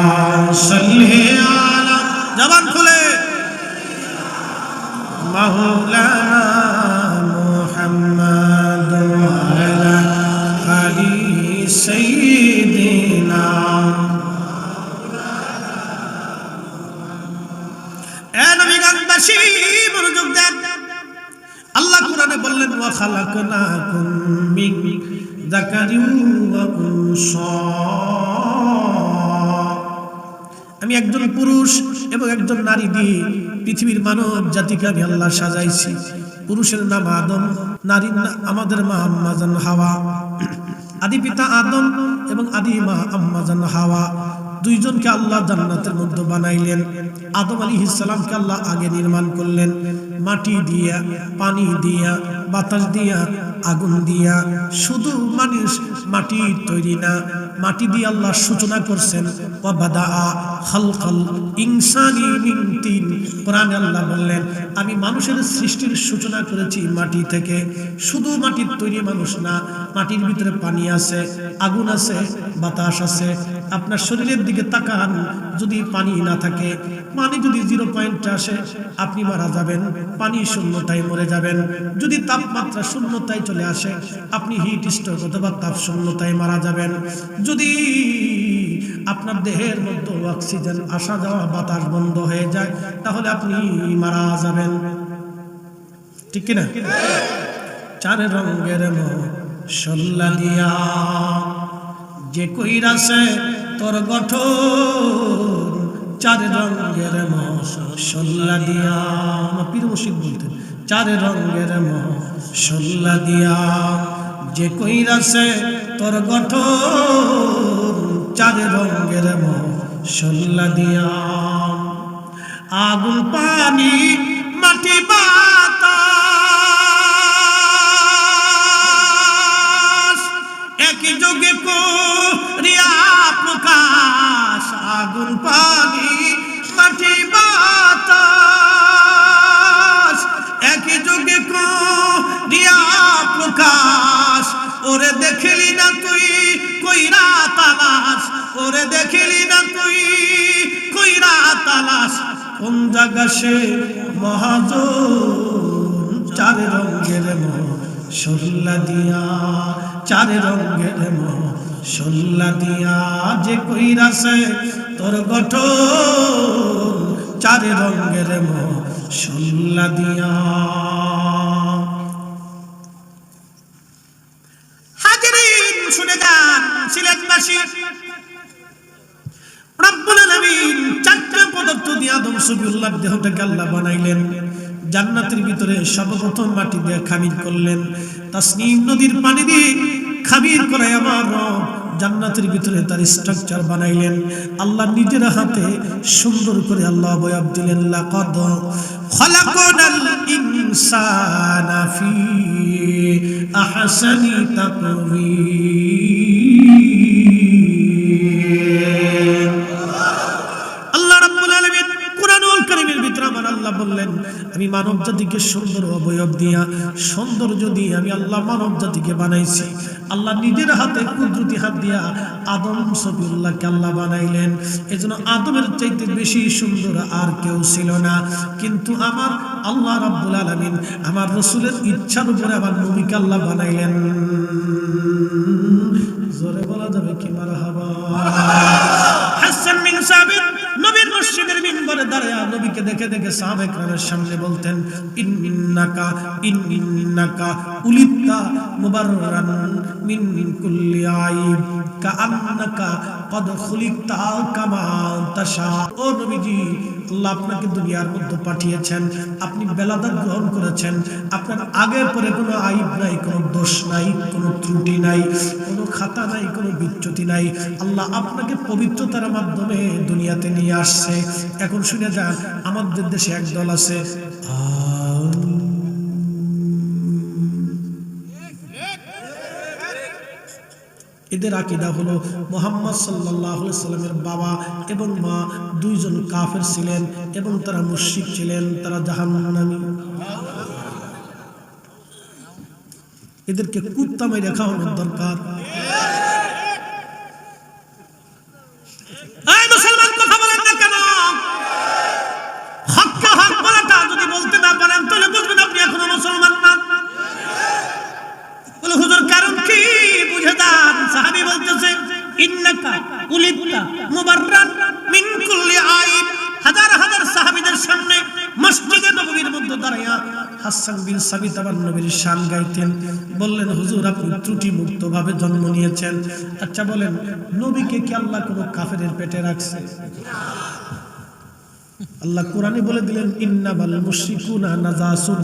সাল্লি আলা, জবান খুলে, মাওলানা মুহাম্মদ ওয়া আলা আলি সাইয়্যিদিনা। মনোযোগ দেন, আল্লাহ কোরআনে বললেন ওয়া খালাকনাকুম মিন যাকারিন ওয়া উনসা, আমি একজন পুরুষ এবং একজন নারী দিয়ে পৃথিবীর মানব জাতিকে আমি আল্লাহ সাজাইছি। পুরুষের নাম আদম, নারীর নাম আমাদের মা আম্মা জান হাওয়া। আদি পিতা আদম এবং আদি মা আম্মা জান হাওয়া, দুইজনকে আল্লাহ জান্নাতের মধ্যে বানাইলেন। আদম আলাইহিস সালামকে আল্লাহ আগে নির্মাণ করলেন মাটি দিয়া, পানি দিয়া, বাতাস দিয়া, আগুন দিয়া। শুধু মানুষ মাটি তৈরি না, মাটি দিয়ে আল্লাহ সূচনা করছেন। ওয়া বাদাআ খালকাল ইনসানি মিন তিন, কোরআনে আল্লাহ বললেন আমি মানুষের সৃষ্টির সূচনা করেছি মাটি থেকে। শুধু মাটির তৈরি মানুষ না, মাটির ভিতরে পানি আছে, আগুন আছে, বাতাস আছে। আপনার শরীরের দিকে তাকান, যদি পানি না থাকে, পানি যদি 0 পয়েন্টে আসে আপনি মারা যাবেন, পানি শূন্যতায় মরে যাবেন। যদি তাপমাত্রা শূন্যতায় চলে আসে আপনি হিট স্ট্রোক অথবা তাপ শূন্যতায় মারা যাবেন। যদি আপনার দেহের মধ্যে অক্সিজেন আসা যাওয়া, বাতাস বন্ধ হয়ে যায়, তাহলে আপনি মারা যাবেন। ঠিক কিনা? চার রঙের মশলা দিয়া যে কইরাছে তোর গঠন, চার রঙের মশলা দিয়া, পীর মুর্শিদ বলতেন চার রঙের মশলা দিয়া যে কইরাছে তোর গঠন, চার রঙের মশলা দিয়া। আগুন পানি মাটি বাতাস একই যোগে করিয়া প্রকাশ। আগুন পানি মাটি বাতাস একই যোগে করিয়া প্রকাশ। ওরে দেখলি না তুই কইরা তালাশ, ওরে দেখলি না তুই কইরা তালাশ, কোন জায়গা সে মহাজন। চার রঙের শোল্লা দিয়া, চার রঙের মশলা দিয়া যে কইরাছে তোর গঠন, চার রঙের মশলা দিয়া। হাজিরিন শুনে যান, সিলেটবাসী রব্বুল আলামিন চারটি পদার্থ দিয়ে আদম সফিউল্লাহর দেহটাকে আল্লাহ বানাইলেন। জান্নাতের ভিতরে সর্বপ্রথম মাটি দিয়ে খামির করলেন, তাসনিম নদীর পানি দিয়ে খামির করায় আমার রব জান্নাতের ভিতরে তার স্ট্রাকচার বানাইলেন। আল্লাহ নিজের হাতে সুন্দর করে আল্লাহ অবয়ব দিলেন। লাকাদ খালাকনাল ইনসানা ফি আহসানি তাকওয়িম। আল্লাহ রাব্বুল আলামিন কুরআনুল কারীমের ভিতরে আমার আল্লাহ বললেন, আমি মানব জাতিকে সুন্দর অবয়ব দিয়া, সৌন্দর্য দিয়ে আমি আল্লাহ মানব জাতিকে বানাইছি। আল্লাহ নিজের হাতে কুদরতি হাত দিয়া আদম সফিউল্লাহকে আল্লাহ বানাইলেন। এজন্য আদমের চাইতে বেশি সুন্দর আর কেউ ছিল না। কিন্তু আমার আল্লাহ রাব্বুল আলামিন আমার রাসূলের ইচ্ছার উপরে আমার নবীকে আল্লাহ বানাইলেন। জোরে বলা যাবে কি মারহাবা। হাসান বিন সাবিত নবীর মসজিদের মিম্বরে দাঁড়িয়ে নবীকে দেখে দেখে সাহাবায়ে কেরামের সামনে বলতেন, ইন্নাকা উলিতা মুবাররান মিন কুল্লি আইব কাআন্নাকা কদ খুলিকতা কামা তাশা। ও নবীজি, আল্লাহ আপনাকে দুনিয়ার মধ্যে পাঠিয়েছেন, আপনি বেলাদাত গ্রহণ করেছেন, আপনার আগে পরে কোনো আইব নাই, কোনো দোষ নাই, কোনো ত্রুটি নাই, কোনো খাতা নাই, কোনো বিচ্যুতি নাই। আল্লাহ আপনাকে পবিত্রতার মাধ্যমে দুনিয়াতে নিয়ে আসছে। এখন শুনে যান, আমাদের দেশে এক দল আছে, এদের আকীদা হলো মুহাম্মদ সাল্লাল্লাহু আলাইহি সাল্লামের বাবা এবং মা দুইজন কাফের ছিলেন এবং তারা মুশরিক ছিলেন, তারা জাহান্নামী। এদেরকে কুত্তা মেরে খাওয়ানোর দরকার। এই মুসলমান, কথা বলেন না কেন? হককে হক বলাটা যদি বলতে না পারেন তাহলে বুঝবেন আপনি এখনো মুসলমান না। বলে হুজুর কারণ কি? বুঝে যান। সাহাবী বলতেছে, ইন্নাকা উলিতা মুবাররান মিন কুল্লি আইব। হাজার হাজার সাহাবীদের সামনে মসজিদে নববীর মধ্যে দাঁড়ায়া হাসান বিন সাবিত আবার নবীর শান গাইতেন। বললেন, হুজুর আপনি ত্রুটি মুক্ত ভাবে জন্ম নিয়েছেন। আচ্ছা বলেন, নবীকে কি আল্লাহ কোনো কাফেরের পেটে রাখছে? আল্লাহ কোরআনে বলে দিলেন, ইন্নামাল মুশরিকুনা নাজাসুন,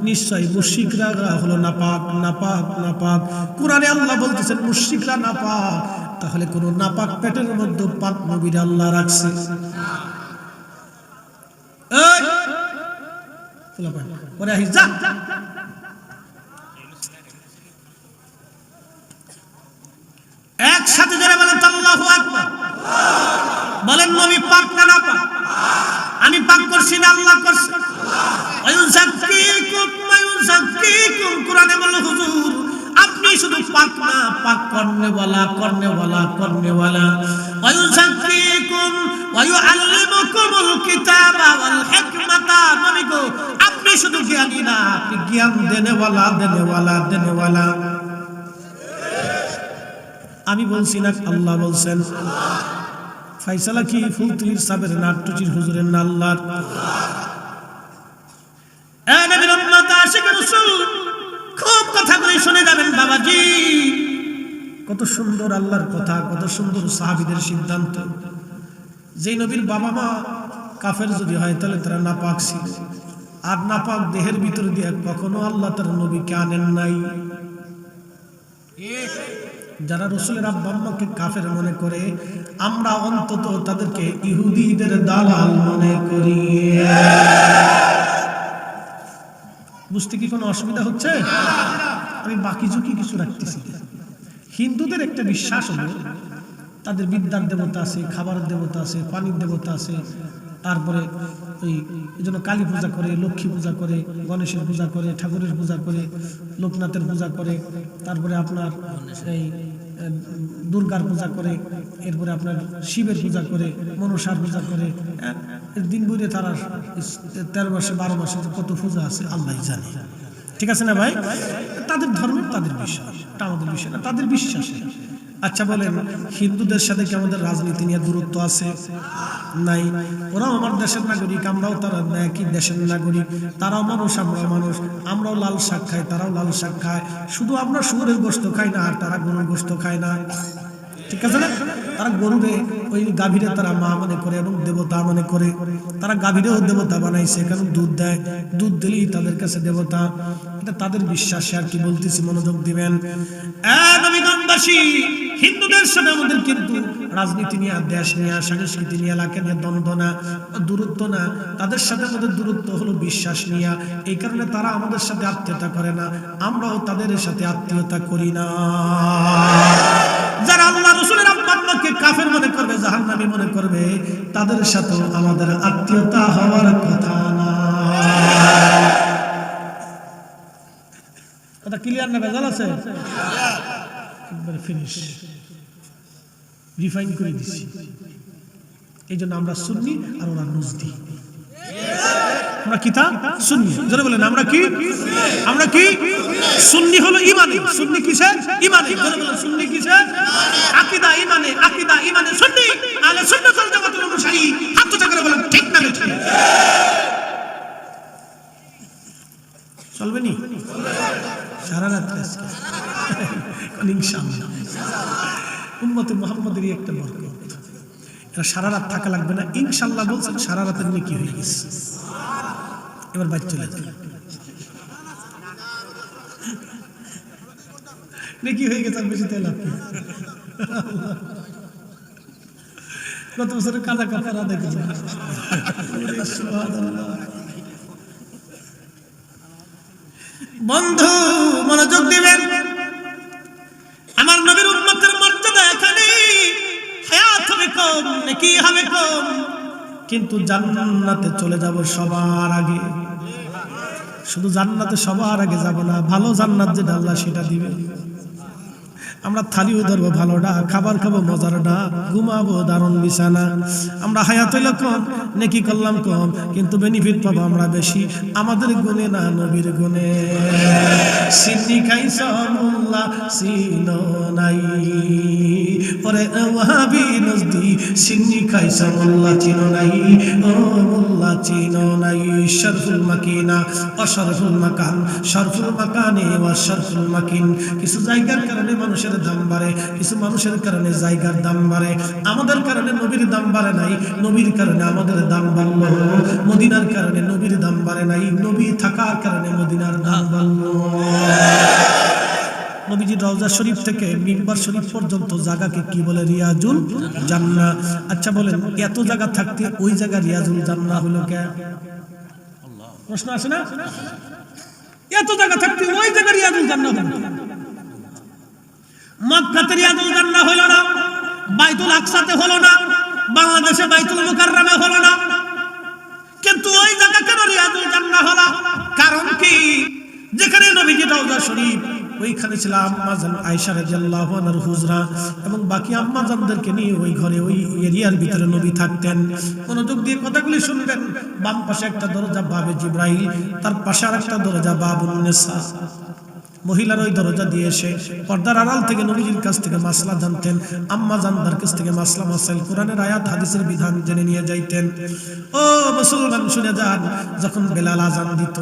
নিশ্চয় মুশরিকরা হলো নাপাক, নাপাক, নাপাক। কোরআনে আল্লাহ বলতেছেন মুশরিকরা নাপাক, তাহলে কোন নাপাক পেটের মধ্যে পাক নবীর আল্লাহ রাখছে? এই ফুলাপান পরে আহি যা। একসাথে যারা বলেন আল্লাহু আকবার, বলেন নবী পাক না নাপাক? আমি পাক করছি না আল্লাহ করছে? ওয়ায়ুযাক্কিকুম, কোরআনে বলল হুজুর আপনি শুধু পাক না, পাক করনেওয়ালা, করনেওয়ালা, করনেওয়ালা। ওয়ায়ুযাক্কিকুম ওয়ায়ুআল্লিমুকুমুল কিতাবা ওয়াল হিকমাতা, নবী গো আপনি শুধু জ্ঞানী না, আপনি জ্ঞান দেনেওয়ালা, দেনেওয়ালা, দেনেওয়ালা। আমি বলছি না, আল্লাহ বলছেন। ফাইসালা কি ফুলতুলির সাবের নাট্যচির হুজুরের না আল্লাহর? এ নবীর উম্মত আশিক রাসূল, খুব কথাগুলি শুনে যাবেন বাবাজি। কত সুন্দর আল্লাহর কথা, কত সুন্দর সাহাবীদের সিদ্ধান্ত। যেই নবীর বাবা মা কাফের যদি হয় তাহলে তারা নাপাক ছিল, আর নাপাক দেহের ভিতর দিয়ে কখনো আল্লাহ তার নবীকে আনেন নাই। যারা রাসূলের আব্বা আম্মাকে কাফের মনে করে, আমরা অন্তত তাদেরকে ইহুদিদের দালাল মনে করি। বুঝতে কি কোনো অসুবিধা হচ্ছে? আমি বাকি ঝুঁকি কিছু রাখতেছি। হিন্দুদের একটা বিশ্বাস হলো তাদের বিদ্যার দেবতা আছে, খাবারের দেবতা আছে, পানির দেবতা আছে, তারপরে ওই জন্য কালী পূজা করে, লক্ষ্মী পূজা করে, গণেশের পূজা করে, ঠাকুরের পূজা করে, লোকনাথের পূজা করে, তারপরে আপনার এই দুর্গার পূজা করে, এরপরে আপনার শিবের পূজা করে, মনসার পূজা করে। দিন বুঝে তারা 13 মাসে 12 মাসে কত পূজা আছে আল্লাহ জানে। ঠিক আছে না ভাই? তাদের ধর্মের তাদের বিশ্বাস, এটা আমাদের বিষয় না, তাদের বিশ্বাস। আচ্ছা বলেন, হিন্দুদের সাথে কি আমাদের রাজনীতি নিয়ে দূরত্ব আছে? নাই। ওরাও আমার দেশের নাগরিক, আমরাও তারা একই দেশের নাগরিক। তারাও মানুষ, আমরাও মানুষ। আমরাও লাল শাক খাই, তারাও লাল শাক খায়। শুধু আমরা শুয়োরের গোশত খাই না, আর তারা গরুর গোশত খায় না। ঠিক আছে না? তারা গরুরে, ওই গাভীরে তারা মা মনে করে এবং দেবতা মনে করে। তারা গাভীরেও দেবতা বানাইছে, কারণ দুধ দেয়, দুধ দিলেই তাদের কাছে দেবতা। এটা তাদের বিশ্বাস। আর কি বলতেছি, মনোযোগ দিবেন। নবীগণবাসী, হিন্দুদের সাথে আমাদের কিন্তু রাজনীতি নিয়ে, দেশ নিয়ে, সংস্কৃতি নিয়ে, এলাকা নিয়ে দ্বন্দ্ব না, দূরত্ব না। তাদের সাথে আমাদের দূরত্ব হলো বিশ্বাস নিয়ে। এই কারণে তারা আমাদের সাথে আত্মীয়তা করে না, আমরাও তাদের সাথে আত্মীয়তা করি না। যারা আল্লাহ রাসূলের আম্মাকে কাফের মনে করবে, জাহান্নামী মনে করবে, তাদের সাথে আমাদের আত্মীয়তা হওয়ার কথা না। কথা ক্লিয়ার না? ভেজাল আছে? একবারে ফিনিশ, রিফাইন করে দিছি। এই জন্য আমরা সুন্নি আর ওরা নজদি। আমরা কি তা? সুন্নি। যারা বলেন আমরা কি? আমরা কি? সুন্নি হলো ইমানে। সুন্নি কিসের? ইমানে। যারা বলেন সুন্নি কিসের? আকীদা, ইমানে। আকীদা, ইমানে সুন্নি। আহলে সুন্নাত ওয়াল জামাতের অনুসারী। হাত উঁচু করে বলেন ঠিক না ঠিক? চলবে নি? সারা রাত আজকে ইনশাআল্লাহ উম্মতে মুহাম্মাদেরই একটা বরকত। এরা সারা রাত থাকা লাগবে না ইনশাআল্লাহ বলছেন। সারা রাতের নেকি হয়ে গেছে। এবার বাইরে চলে যান। নেকি হয়ে গেছে, বেশি তাই লাভ। গত বছরের কাদা কাপড় আদায় করে বন্ধু মনোযোগ দিবেন। আমার নবীর উম্মতের মর্যাদা এখানে, হায়াত হবে কম, নেকি হবে কম, কিন্তু জান্নাতে চলে যাব সবার আগে। শুধু জান্নাতে সবার আগে যাব না, ভালো জান্নাত যেটা আল্লাহ সেটা দিবে। আমরা থালিও ধরবো ভালোটা, খাবার খাবো মজারটা, ঘুমাবো দারুণ বিছানা। আমরা হায়াত হইল কম, নেকি করলাম কম, কিন্তু বেনিফিট পাবো আমরা বেশি। আমাদের গুণে না, নবীর গুণে। সিন্নি খাইছ মোল্লা চিনো নাই, ওরে ওয়াহাবি নজদি, সিন্নি খাইছ মোল্লা চিনো নাই, ও মোল্লা চিনো নাই। শরফুল মাকিনা অশরফুল মাকান, শরফুল মাকানে ওয়াশরফুল মাকিন। কিছু জায়গার কারণে মানুষের দাম বাড়ে, কিছু মানুষের কারণে জায়গার দাম বাড়ে। আমাদের কারণে নবীর দাম বাড়ে নাই, নবীর কারণে আমাদের দাম বাড়লো। মদিনার কারণে নবীর দাম বাড়ে নাই, নবী থাকার কারণে মদিনার দাম বাড়লো। নবীজির রওজা শরীফ থেকে মিম্বার শরীফ পর্যন্ত জায়গাকে কি বলে? রিয়াজুল জান্নাহ। আচ্ছা বলেন, এত জায়গা থাকতে ওই জায়গা রিয়াজুল জান্নাহ হলো কেন? প্রশ্ন আসে না? এত জায়গা থাকতে ওই জায়গা রিয়াজুল জান্নাহ হলো। মক্কাতে রিয়াজুল জান্নাহ হলো না, বাইতুল আকসাতে হলো না, বাংলাদেশে বাইতুল মুকাররমে হলো না, কিন্তু ওই জায়গা কেন রিয়াজুল জান্নাহ হলো? কারণ কি? যেখানে নবীজির রওজা শরীফ, ওইখানে ছিল আম্মাজান আয়েশা রাদিয়াল্লাহু আনহার হুজরা, এবং বাকি আম্মাজানদেরকে নিয়ে ওই ঘরে, ওই এরিয়ার ভিতরে নবী থাকতেন। মনোযোগ দিয়ে কথাগুলি শুনবেন। বাম পাশে একটা দরজা বাবে জিব্রাইল, তার পাশে আরেকটা দরজা বাবুন নিসা। মহিলার ওই দরজা দিয়ে এসে পর্দার আড়াল থেকে নবীজির কাছ থেকে মাসলা জানতেন, আম্মা জানদার কাছ থেকে মাসলা মাসাইল, কোরআনের আয়াত হাদিসের বিধান জেনে নিয়ে যাইতেন। ও মুসলমান শুনে যান, যখন বেলাল আজান দিত,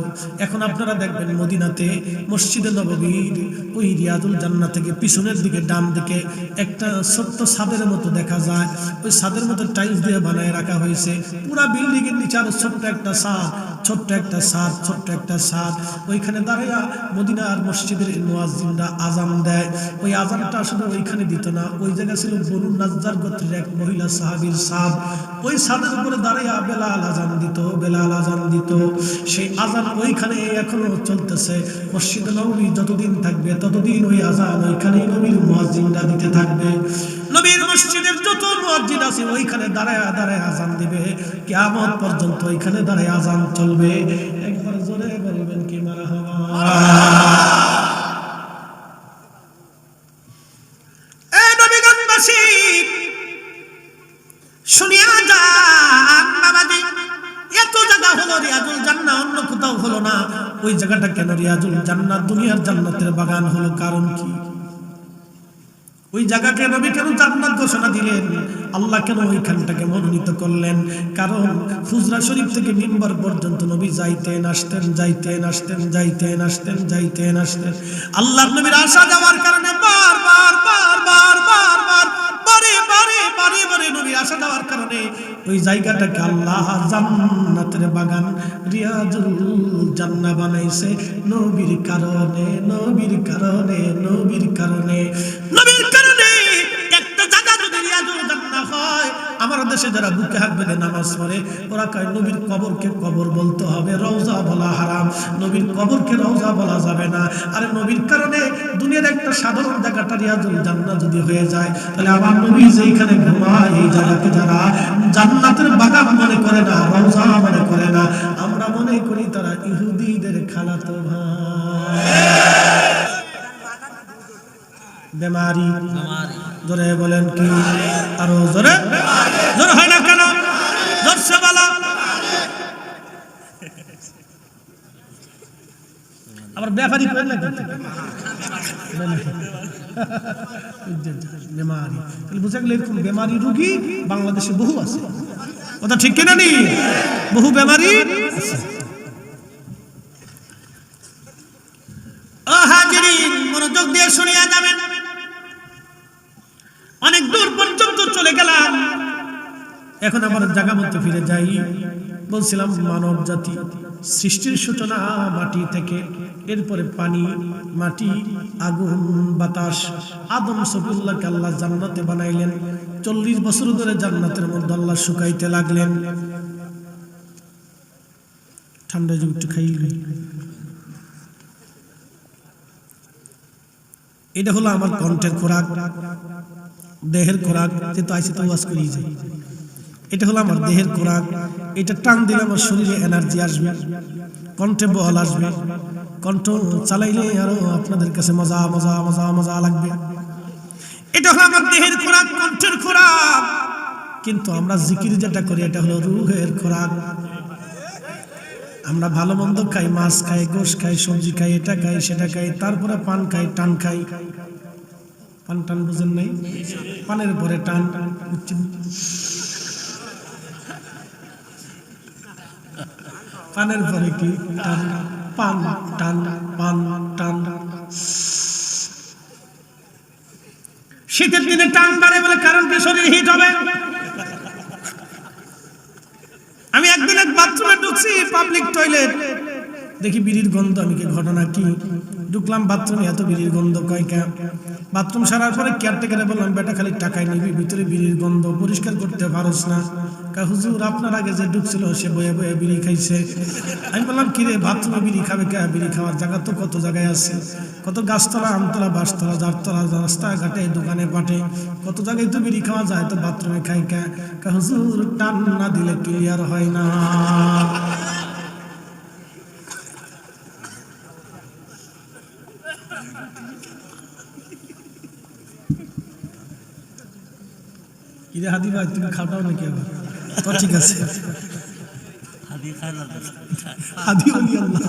এখন আপনারা দেখবেন মদিনাতে মসজিদে নববীর ওই রিয়াজুল জান্নাহ থেকে পিছনের দিকে ডান দিকে একটা ছোট্ট ছাদের মতো দেখা যায়। ওই ছাদের মতো টাইলস দিয়ে বানায় রাখা হয়েছে। পুরা বিল্ডিং এর নিচে আরো ছোট্ট একটা ছাদ, ছোট্ট একটা ছাদ, ছোট্ট একটা ছাদ। ওইখানে দাঁড়াইয়া মদিনার মসজিদের মুয়াজ্জিনরা আজান দেয়। ওই আজানটা আসলে ওইখানে দিত না, ওই জায়গা ছিল বনু নাজ্জার গোত্রের এক মহিলা সাহাবীর ছাদ। ওই ছাদের উপরে দাঁড়াইয়া বেলাল আজান দিত, বেলাল আজান দিত। সেই আজান ওইখানে এখনো চলতেছে। মসজিদে নববী যতদিন থাকবে ততদিন ওই আজান ওইখানেই নবীর মুয়াজ্জিনরা দিতে থাকবে। নবীর মসজিদের যত মুয়াজ্জিন আছে ওইখানে দাঁড়ায়া দাঁড়ায়া আজান দিবে, কিয়ামত পর্যন্ত ওইখানে দাঁড়ায় আজান চলবে। একবার জোরে বলবেন কি মারহাবা। শুনিয়া যান বাবাজি, এত জায়গা হলো রিয়াজুল জান্নাহ, অন্য কোথাও হলো না। ওই জায়গাটা কেন রিয়াজুল জান্নাহ, দুনিয়ার জান্নাতের বাগান হলো? কারণ কি? ওই জায়গাকে নবী কেন জান্নাত ঘোষণা দিলেন? আল্লাহ কেন ওইখানটাকে মনোনীত করলেন? কারণ হুজরা শরীফ থেকে মিম্বার পর্যন্ত নবী যাইতেন আসতেন, যাইতেন আসতেন, যাইতেন আসতেন, যাইতেন আসতেন। আল্লাহর নবীর আসা যাওয়ার কারণে বারবার বারবার বারবার বারে বারে বারে বারে নবীর আসা যাওয়ার কারণে ওই জায়গাটাকে আল্লাহ জান্নাতের বাগান রিয়াজুল জান্নাহ বানাইছে। নবীর কারণে, নবীর কারণে, নবীর কারণে, নবীর কারণে। একটা জায়গা যদি রিয়াজুল জান্নাহ হয়, আমার দেশে যারা বুকে হাত বেঁধে নামাজ পড়ে ওরা কয় নবীর কবরকে কবর বলতে হবে, রওজা বলা হারাম। নবীর কবরকে রওজা বলা যাবে না। আরে নবীর কারণে দুনিয়ার একটা সাধারণ জায়গাটা রিয়াজুল জান্নাহ যদি হয়ে যায়, তাহলে আমার নবী যেখানে ঘুমায় এই জায়গাকে যারা জান্নাতের বাগান মনে করে না, রওজা মনে করে না, আমরা মনে করি তারা ইহুদিদের খালাতো ভাই। বেমারি, জোরে বলেন কি? আরো জোরে, জোরে হয় না কেন? জোরসে বলো। আবার ব্যাপারী করেন না বেমারি, বুঝা গেল এরকম বেমারি রোগী বাংলাদেশে বহু আছে। কথা ঠিক কিনা নি? বহু বেমারি আছে। ও হাজিরিন, মনোযোগ দিয়ে শুনিয়া যাবেন। অনেক দূর পর্যন্ত চলে গেলাম, এখন আমার জায়গা মতো ফিরে যাই। বলছিলাম মানব জাতি সৃষ্টির সূচনা মাটি থেকে, এরপরে পানি, মাটি, আগুন, বাতাস। আদম সফিউল্লাহকে আল্লাহ জান্নাতে বানাইলেন। 40 বছর ধরে জান্নাতের মধ্যে আল্লাহ শুকাইতে লাগলেন। ঠান্ডা যে একটু খাইলে, এটা হলো আমার কণ্ঠের খোরাক, দেহের খোরাক। যেহেতু আইসি তো ওয়াজ করেই যাই, এটা হলো আমার দেহের খোরাক। এটা টান দিলে আমার শরীরে এনার্জি আসবে, কণ্ঠে বল আসবে, কণ্ঠ চালাইলে আরো আপনাদের কাছে মজা মজা মজা মজা লাগবে। এটা হলো আমার দেহের খোরাক, কণ্ঠের খোরাক। কিন্তু আমরা জিকির যেটা করি এটা হলো রূহের খোরাক। আমরা ভালো মন্দ খাই, মাছ খাই, গোশ খাই, সবজি খাই, এটা খাই, সেটা খাই, তারপরে পান খাই, টান খাই। পান টান বুঝেন নাই? পানের পরে টান, পানের পরে কি টান, পান টান, পান টান। শীতের দিনে টান বাড়ে বলে কারণ কি? শরীর হিট হবে। আমি একদিন এক বাথরুমে ঢুকছি, পাবলিক টয়লেট, দেখি বিড়ির গন্ধ। আমি কি ঘটনা কি? ঢুকলাম বাথরুমে, এত বিড়ির গন্ধ কয় কে? বাথরুম সারার পরে কেয়ারটেকারে বললাম, বেটা খালি টাকায় নিবি, ভিতরে বিড়ির গন্ধ, পরিষ্কার করতে পারোস না? কা হুজুর আপনার আগে যে ঢুকছিল সে বয়ে বয়ে বিড়ি খাইছে। আমি বললাম কি রে, বাথরুমে বিড়ি খাবে কে? বিড়ি খাওয়ার জায়গা তো কত জায়গায় আছে, কত গাছতলা, আমতলা, বাসতলা, জারতলা, রাস্তাঘাটে, দোকানে পাটে, কত জায়গায় তো বিড়ি খাওয়া যায়, তো বাথরুমে খাই কে? কা হুজুর টান না দিলে ক্লিয়ার হয় না। ইরে হাদি ভাই, তুমি খাওয়াও নাকি আবার? তো ঠিক আছে, হাদি ওলি আল্লাহ।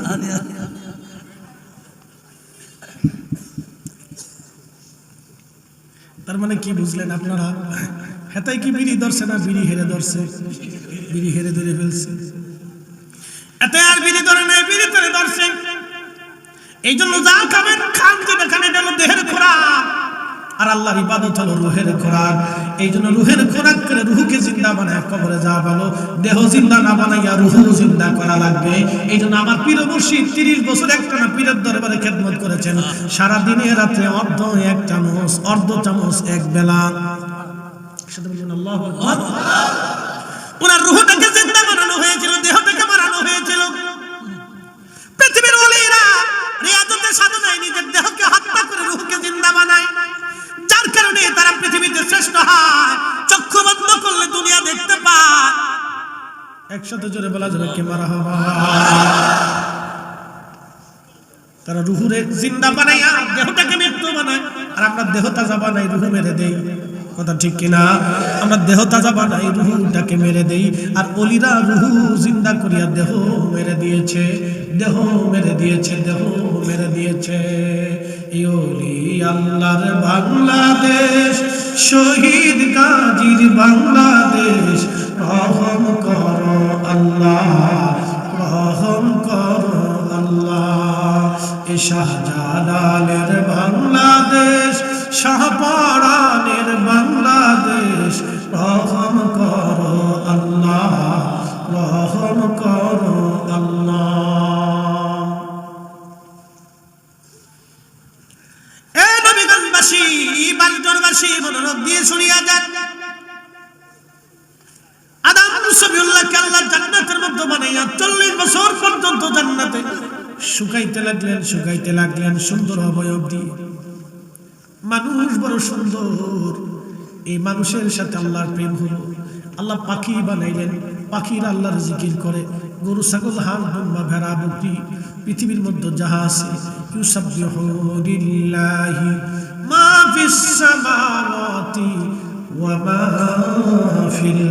তার মানে কি বুঝলেন আপনারা? হেতাই কি বিড়ি ধরছে না বিড়ি হেরে ধরছে? বিড়ি হেরে ধরে ফেলছে। এতে আর বিড়ি ধরে নাই, বিড়ি ধরে ধরছে। এই জন্য যা খাবেন খান, যেটা খান এটা হলো দেহের খোরাক, আর আল্লাহর ইবাদত হলো রুহের খোরাক। এই জন্য রুহের খোরাক করে রুহকে জিন্দা বানায় কবরে যা ভালো, দেহ জিন্দা না বানাইয়া রুহ জিন্দা করা লাগবে। এই জন্য আমার পীর মুর্শিদ 30 বছর একটানা পীরের দরবারে খেদমত করেছেন। সারা দিনে রাত্রে অর্ধ এক চামচ, অর্ধ চামচ এক বেলা। সাথে বলুন আল্লাহু আকবার। ওনার রুহটাকে জিন্দা বানানো হয়েছিল, দেহটাকে মারানো হয়েছিল। পৃথিবীর ওলিরা রিয়াজতের সাধনায় নিজের দেহকে হত্যা করে রুহকে জিন্দা বানায়, যার কারণে তারা পৃথিবীতে শ্রেষ্ঠ হয়। চক্ষু বন্ধ করলে দুনিয়া দেখতে পায়। একসাথে জোরে বলা যাবে কে মারহাবা। তারা রুহুরে জিন্দা বানায়, দেহটাকে মৃত্যু বানায়, আর আমরা দেহ তাজা বানাই, রুহু মেরে দেই। কথা ঠিক কিনা? আমরা দেহ তাজা বানাই, রুহটাকে মেরে দেই, আর ওলিরা রুহু জিন্দা করিয়া দেহ মেরে দিয়েছে, দেহ মেরে দিয়েছে, দেহ মেরে দিয়েছে। এই ওলি আল্লাহর বাংলাদেশ, শহীদ গাজীর বাংলাদেশ, রহম করো আল্লাহ, রহম করো আল্লাহ। এ শাহজালালের বাংলাদেশ, শাহপরানের বাংলাদেশ, রহম করো আল্লাহ, রহম করো আল্লাহ। এ নবীগঞ্জবাসী, বালিচরবাসী, মনোরোগ দিয়ে শুনিয়া যান। আদম সফিউল্লাহকে আল্লাহ জান্নাতের মধ্যে বানাইয়া 40 বছর পর্যন্ত জান্নাতে শুকাইতে লাগলেন, শুকাইতে লাগলেন সুন্দর অবয়ব দিয়ে। মানুষ বড় সুন্দর, এই মানুষের সাথে আল্লাহর প্রেম হলো। আল্লাহ পাখি বানাইলেন, পাখিরা আল্লাহর জিকির করে। গরু, ছাগল, হাঁস, দুম্বা, ভেড়া, বকরি, পৃথিবীর মধ্যে যাহা আছে, ইউসাব্বিহু লিল্লাহি মা ফিস সামাওয়াতি ওয়া মা ফিল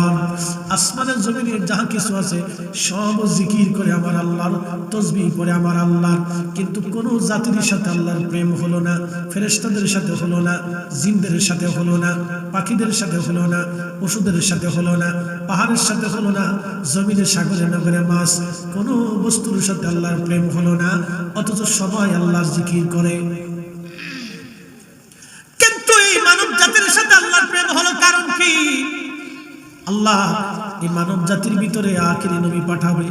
আরদ। আসমানের জমিনে যাহা কিছু আছে সব জিকির করে আমার আল্লাহর, তাসবিহ করে আমার আল্লাহর। কিন্তু কোন জাতির সাথে আল্লাহর প্রেম হলো না, ফেরেশতাদের সাথে হলো না, জিনদের সাথে হলো না, পাখিদের সাথে হলো না, পশুদের সাথে হলো না, পাহাড়ের সাথে হলো না, জমিনে, সাগরে, নগরে মাছ, কোন বস্তুর সাথে আল্লাহর প্রেম হলো না। অথচ সবাই আল্লাহর জিকির করে। কিন্তু এই মানব জাতির সাথে আল্লাহর প্রেম হলো কারণ কি? আল্লাহ এই মানব জাতির ভিতরে আখিরি নবী পাঠাবে।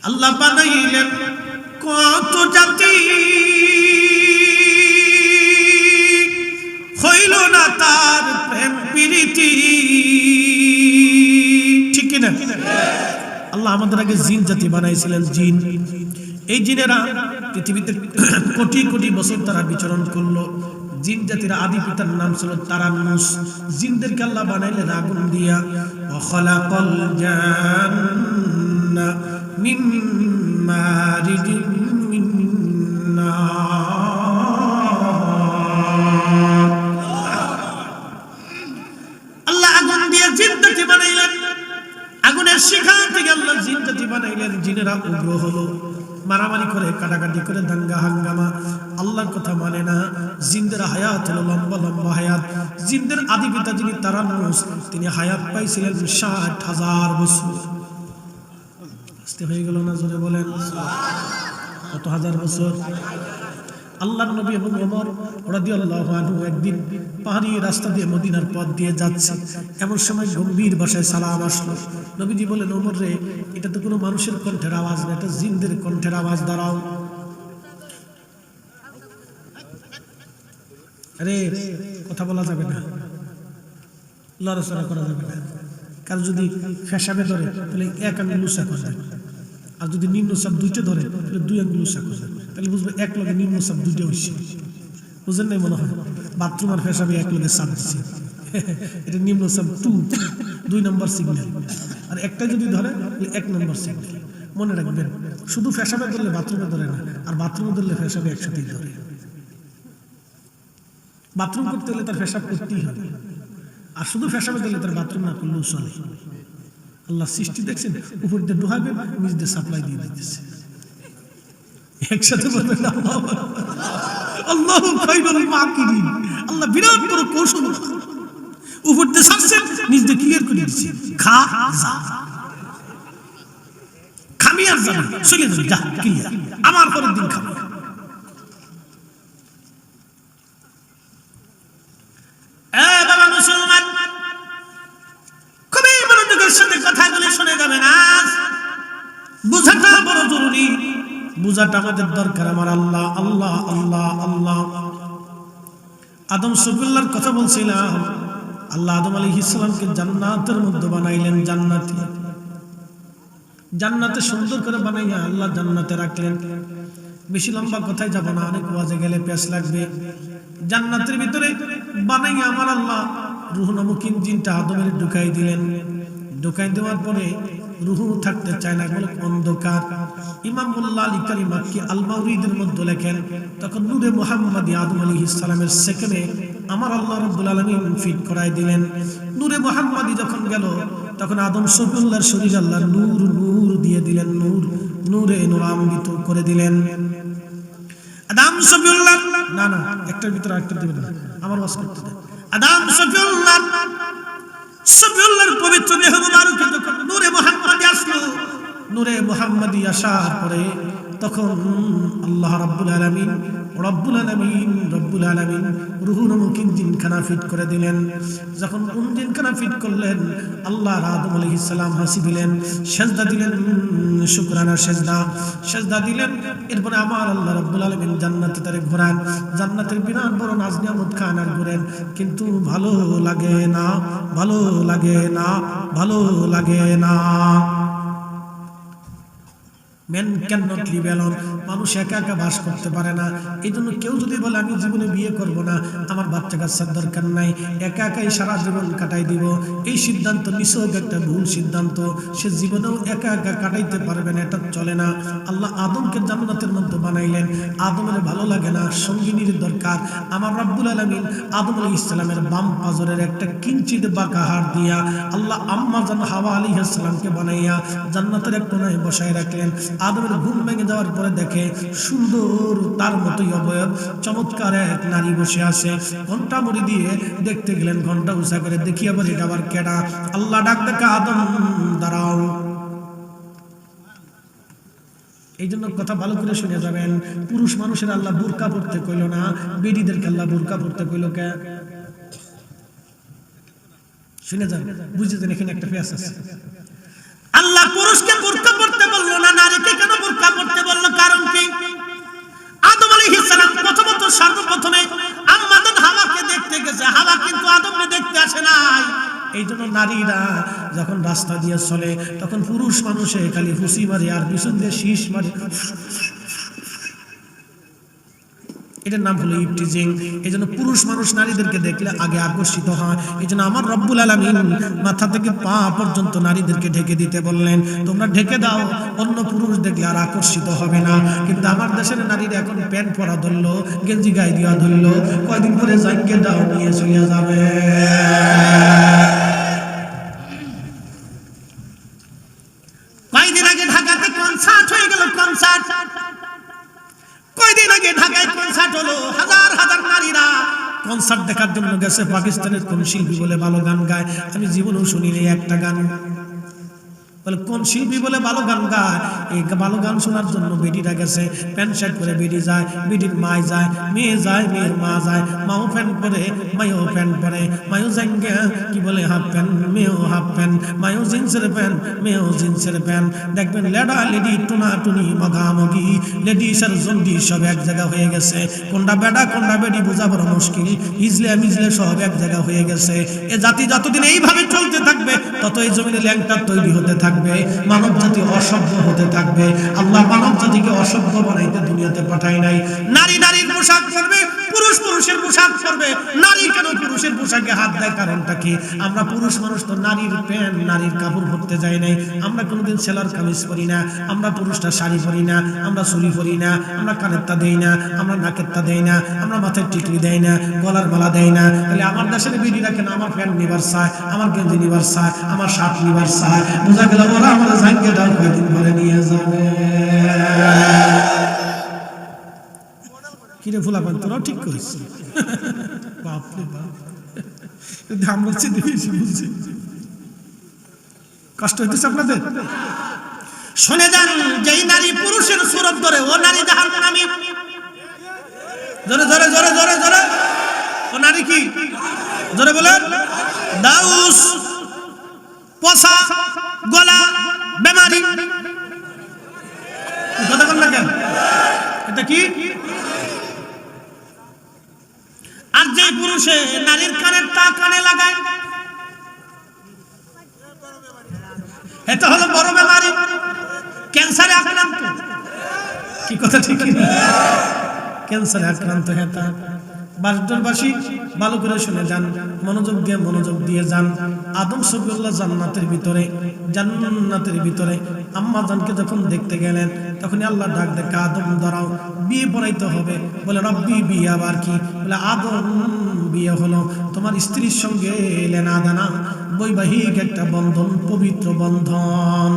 আল্লাহ বানাইলেন কত জাতি, হইল না তার প্রেম প্রীতি, ঠিক কিনা? আল্লাহ আমাদের আগে জিন জাতি বানাইছিলেন, জিন। এই জিনেরা পৃথিবীতে কোটি কোটি বছর তারা বিচরণ করলো। জিন জাতির আদি পিতার নাম ছিল তারান্নুস। জিনদেরকে আল্লাহ বানাইলেন আগুন দিয়া। ওয়া খালাকাল জান্না মিন মারিজিন মিন নার। আল্লাহ আগুন দিয়ে জিন জাতি বানাইলেন। আগুনের শিখা থেকে আল্লাহ জিন জাতি বানাইলেন। জিনেরা উগ্র হলো, মারামারি করে, কাটাকাটি করে, দাঙ্গা হাঙ্গামা, আল্লাহর কথা মানে না। জিনদের হায়াত হলো লম্বা লম্বা হায়াত। জিনদের আদি পিতা যিনি তারান্নুস, তিনি হায়াত পাইছিলেন 60,000 বছর। আসতে হয়ে গেল না? জোরে বলেন কত হাজার বছর? আল্লাহর নবী এবং ওমর রাদিয়াল্লাহু আনহু একদিন পাহাড়ি রাস্তা দিয়ে মদিনার পথ দিয়ে যাচ্ছে। এমন সময় গম্ভীর ভাষায় সালাম আসলো। নবীজি বলেন, ওমর রে, এটা তো কোনো মানুষের কণ্ঠের আওয়াজ না, এটা জিনদের কণ্ঠের আওয়াজ। দাঁড়াও। আরে কথা বলা যাবে না, লড়াচড়া করা যাবে না। কারণ যদি ফেসাবে ধরে তাহলে এক আঙ্গুল উঁচা করবে, আর যদি নিম্ন চাপ দুইটা ধরে তাহলে 2 আঙ্গুল উঁচা করবে। তাহলে বুঝবে এক লগে নিম্ন চাপ দুইটা হচ্ছে। বুঝেন নাই মনে হয়? বাথরুম আর ফেসাবে এক লগে চাপ দিচ্ছে, এটা নিম্ন চাপ 2 নম্বর সিগন্যাল। আর একটা যদি ধরে তাহলে 1 নম্বর সিগন্যাল। মনে রাখবেন, শুধু ফেসাবে ধরলে বাথরুমে ধরে না, আর বাথরুমে ধরলে ফেসাবে একসাথেই ধরে। বাথরুম করতে হলে তার পেশাব করতেই হবে, আর শুধু পেশাবে গেলে তার বাথরুম না করলেও চলে। আল্লাহ সৃষ্টি দেখছেন, উপর দিয়ে ডুহাবে, নিচ দিয়ে সাপ্লাই দিয়ে দিতেছে। একসাথে বলবেন আল্লাহু খায়রুল মাকিরিন। আল্লাহ বিরাট বড় কৌশল, উপর দিয়ে ছাড়ছেন, নিচ দিয়ে ক্লিয়ার করে দিচ্ছে। খা যা, খামি আর যা, চলে যাবে, যা ক্লিয়ার, আমার পরের দিন খাবো। বুঝাটা আমাদের দরকার। আমার আল্লাহ আল্লাহ আল্লাহ আল্লাহ। আদম সফিউল্লাহর কথা বলছিলাম। আল্লাহ আদম আলাইহিস সালামকে জান্নাতের মধ্যে বানাইলেন। জান্নাতে সুন্দর করে বানাইয়া আল্লাহ জান্নাতে রাখলেন। বেশি লম্বা কথায় যাব না, অনেক ওয়াজে গেলে পেশ লাগবে। জান্নাতের ভিতরে বানাইয়া আমার আল্লাহ রূহ নামক ইঞ্জিনটা আদমের ঢুকাই দিলেন। ঢুকাই দেওয়ার পরে রূহ থাকতে চায় না, বলে অন্ধকার। ইমাম মোল্লা আলী কালিমা কি আল মাউরিদের মধ্যে লেখেন, তখন নূরে মুহাম্মাদি আদম আলাইহিস সালামের সেকেন্ডে আমার আল্লাহ রাব্বুল আলামিন ফিট করাই দিলেন। নূরে মুহাম্মাদি যখন গেল তখন আদম শফিউল্লাহর শরীর আল্লাহ নূর নূর দিয়ে দিলেন, নূরে নূরান্বিত করে দিলেন। আদম শফিউল্লাহ না একটার ভিতরে আরেকটা দিবেন না, আমার ওয়াজ করতে দেন। আদম শফিউল্লাহর পবিত্র দেহ মুবারকে যখন নূরে মুহাম্মাদি আসলো, নূরে মুহাম্মাদি আসার পরে তখন আল্লাহ রাব্বুল আলামিন রুহুল ইঞ্জিনখানা ফিট করে দিলেন। যখন ইঞ্জিনখানা ফিট করলেন, আল্লাহ আদম আলাইহিস সালাম হাসি দিলেন, সেজদা দিলেন, শুকরানা সেজদা দিলেন। এরপরে আমার আল্লাহ রাব্বুল আলামিন জান্নাতে তারে ঘোরান, জান্নাতের বিরাট বড় নাজ নিয়ামত খান আর ঘোরেন, কিন্তু ভালো লাগে না। Men cannot live alone. মানুষ একা একা বাস করতে পারে না। এই জন্য কেউ যদি বলে আমি জীবনে বিয়ে করব না, আমার বাচ্চা কাচ্চার দরকার নাই, একা একাই সারা জীবন কাটাই দিব, এই সিদ্ধান্ত নিছক একটা ভুল সিদ্ধান্ত। সে জীবনেও একা একা কাটাইতে পারবে না, এটা চলে না। আল্লাহ আদমকে জান্নাতের মধ্যে বানাইলেন, আদমের ভালো লাগে না, সঙ্গিনীর দরকার। আমার রব্বুল আলামিন আদম আলাইহিস সালামের বাম পাজরের একটা কিঞ্চিত বাঁকা হাড় দিয়া আল্লাহ আম্মা জান হাওয়া আলাইহিস সালামকে বানাইয়া জান্নাতের এক কোণায় বসায় রাখলেন। আদমের ঘুম ভেঙে যাওয়ার পরে দেখে সুন্দর তার মতোই অবয়ব চমৎকার এক নারী বসে আছে। ঘন্টা মুড়ি দিয়ে দেখতে গেলেন, ঘন্টা উঁচা করে দেখি আবার এটা আবার কেডা। আল্লাহ ডাক দেখা, আদম দাঁড়াও। এই জন্য কথা ভালো করে শুনে যাবেন, পুরুষ মানুষের আল্লাহ বুরকা পড়তে কইল না, বেডিদেরকে আল্লাহ বুরকা পড়তে কইল কে? শুনে যান, বুঝেছেন এখানে একটা পেঁয়াজ আছে। আল্লাহ পুরুষকে বুরকা পড়তে বলল না, নারীকে কেন বুরকা পড়তে বলল? কারণ কি? আদম আলাইহিস সালাম প্রথমত সর্বপ্রথমে আম্মা জান হাওয়াকে দেখতে গেছে, হাওয়া কিন্তু আদমকে দেখতে আসে নাই। এই জন্য নারীরা যখন রাস্তা দিয়ে চলে তখন পুরুষ মানুষে খালি হুসি মারে আর পিছন দিয়ে শীষ মারে, এটার নাম হলো ইফটিজিং। এই জন্য পুরুষ মানুষ নারীদেরকে দেখলে আগে আকর্ষিত হয়। এই জন্য আমার রব্বুল আলামিন মাথা থেকে পা পর্যন্ত নারীদেরকে ঢেকে দিতে বললেন, তোমরা ঢেকে দাও, অন্য পুরুষ দেখলে আর আকর্ষিত হবে না। কিন্তু আমার দেশের নারীরা এখন প্যান্ট পরা ধরলো, গেঞ্জি গায়ে দেওয়া ধরলো, কয়দিন পরে জাঙ্গে দাও নিয়ে চলে যাবে। কয়দিন আগে ঢাকাতে কনসার্ট হয়ে গেল, কয়দিন আগে ঢাকায় কনসার্ট হলো, হাজার হাজার নারীরা কনসার্ট দেখার জন্য গেছে। পাকিস্তানের কোন শিল্পী বলে ভালো গান গায়, আমি জীবনেও শুনিনি একটা গান। বলে কোন শিল্পী বলে ভালো গান গায়, এই ভালো গান শোনার জন্য বেডিরা গেছে। প্যান্ট শার্ট পরে বেডি যায়, বেডির মায় যায়, মেয়ে যায়, মেয়ের মা যায়, মাও প্যান্ট পরে, মায়ও প্যান্ট পরে, মায়ও জাঙ্গে কি বলে হাফ প্যান্ট, মেয়েও হাফ প্যান্ট, মায়ও জিন্সের প্যান্ট, মেয়েও জিন্সের প্যান্ট। দেখবেন লেডা লেডি টুনাটুনি মগামগি, লেডিস আর জন্ডি সব এক জায়গা হয়ে গেছে। কোনটা বেডা কোনটা বেডি বোঝা বড় মুশকিল, ইজলে মিজলে সব এক জায়গা হয়ে গেছে। এ জাতি যতদিন এইভাবে চলতে থাকবে তত এই জমিনে ল্যাংটা তৈরি হতে থাকবে, মানব জাতি অসভ্য হতে থাকবে। আল্লাহ মানব জাতিকে অসভ্য বানাইতে দুনিয়াতে পাঠায় নাই। নারী নারীর পোশাক পরবে, পুরুষ পুরুষের পোশাক পরবে। নারী কেন পুরুষের পোশাকে হাত দেয়? কারণটা কি? আমরা পুরুষ মানুষ তো নারীর প্যান্ট, নারীর কাপড় পরতে যাই নাই। আমরা কোনোদিন সেলার কামিজ পরি না, আমরা পুরুষটা শাড়ি পরি না, আমরা চুড়ি পরি না, আমরা কানেরটা দেই না, আমরা নাকেরটা দেই না, আমরা মাথায় টিকলি দেই না, গলার মালা দেই না। তাহলে আমার দেশের বিডিরা কেন আমার প্যান্ট নিবার চায়, আমার গেঞ্জি নিবার চায়, আমার শার্ট নিবার চায়? বোঝা গেল ওরা আমার জাঙ্গে ডাল কয়েকদিন পরে নিয়ে যাবে। কিরে ফুলা পান, তোরাও ঠিক করিস। বাপরে বাপ, আমরা বেশি বুঝছি। কষ্ট হইতেছে আপনাদের? শুনে যান, যেই নারী পুরুষের সুরত ধরে ও নারী জাহান্নামী। জোরে জোরে জোরে জোরে জোরে, ও নারী কি? জোরে বলেন। দাউস, পচা গলা, বেমারি। কথা বল না কেন? এটা কি? আর যে পুরুষে নারীর কানের তা কানে লাগায়, এটা হলো বড় বেমারি, ক্যান্সারে আক্রান্ত। কি কথা ঠিক? ক্যান্সারে আক্রান্ত হেতা বাসী ভালো করে শুনে যান, মনোযোগ দিয়ে যান। আদম সফিউল্লাহ জান্নাতের ভিতরে আম্মা জানকে যখন দেখতে গেলেন, তখনই আল্লাহ ডাক দেখে, আদম দাঁড়াও, বিয়ে পড়াইতে হবে। বলে রব্বি, বিয়ে আবার কি? বলে আদম, বিয়ে হলো তোমার স্ত্রীর সঙ্গে লেনা দানা, বৈবাহিক একটা বন্ধন, পবিত্র বন্ধন।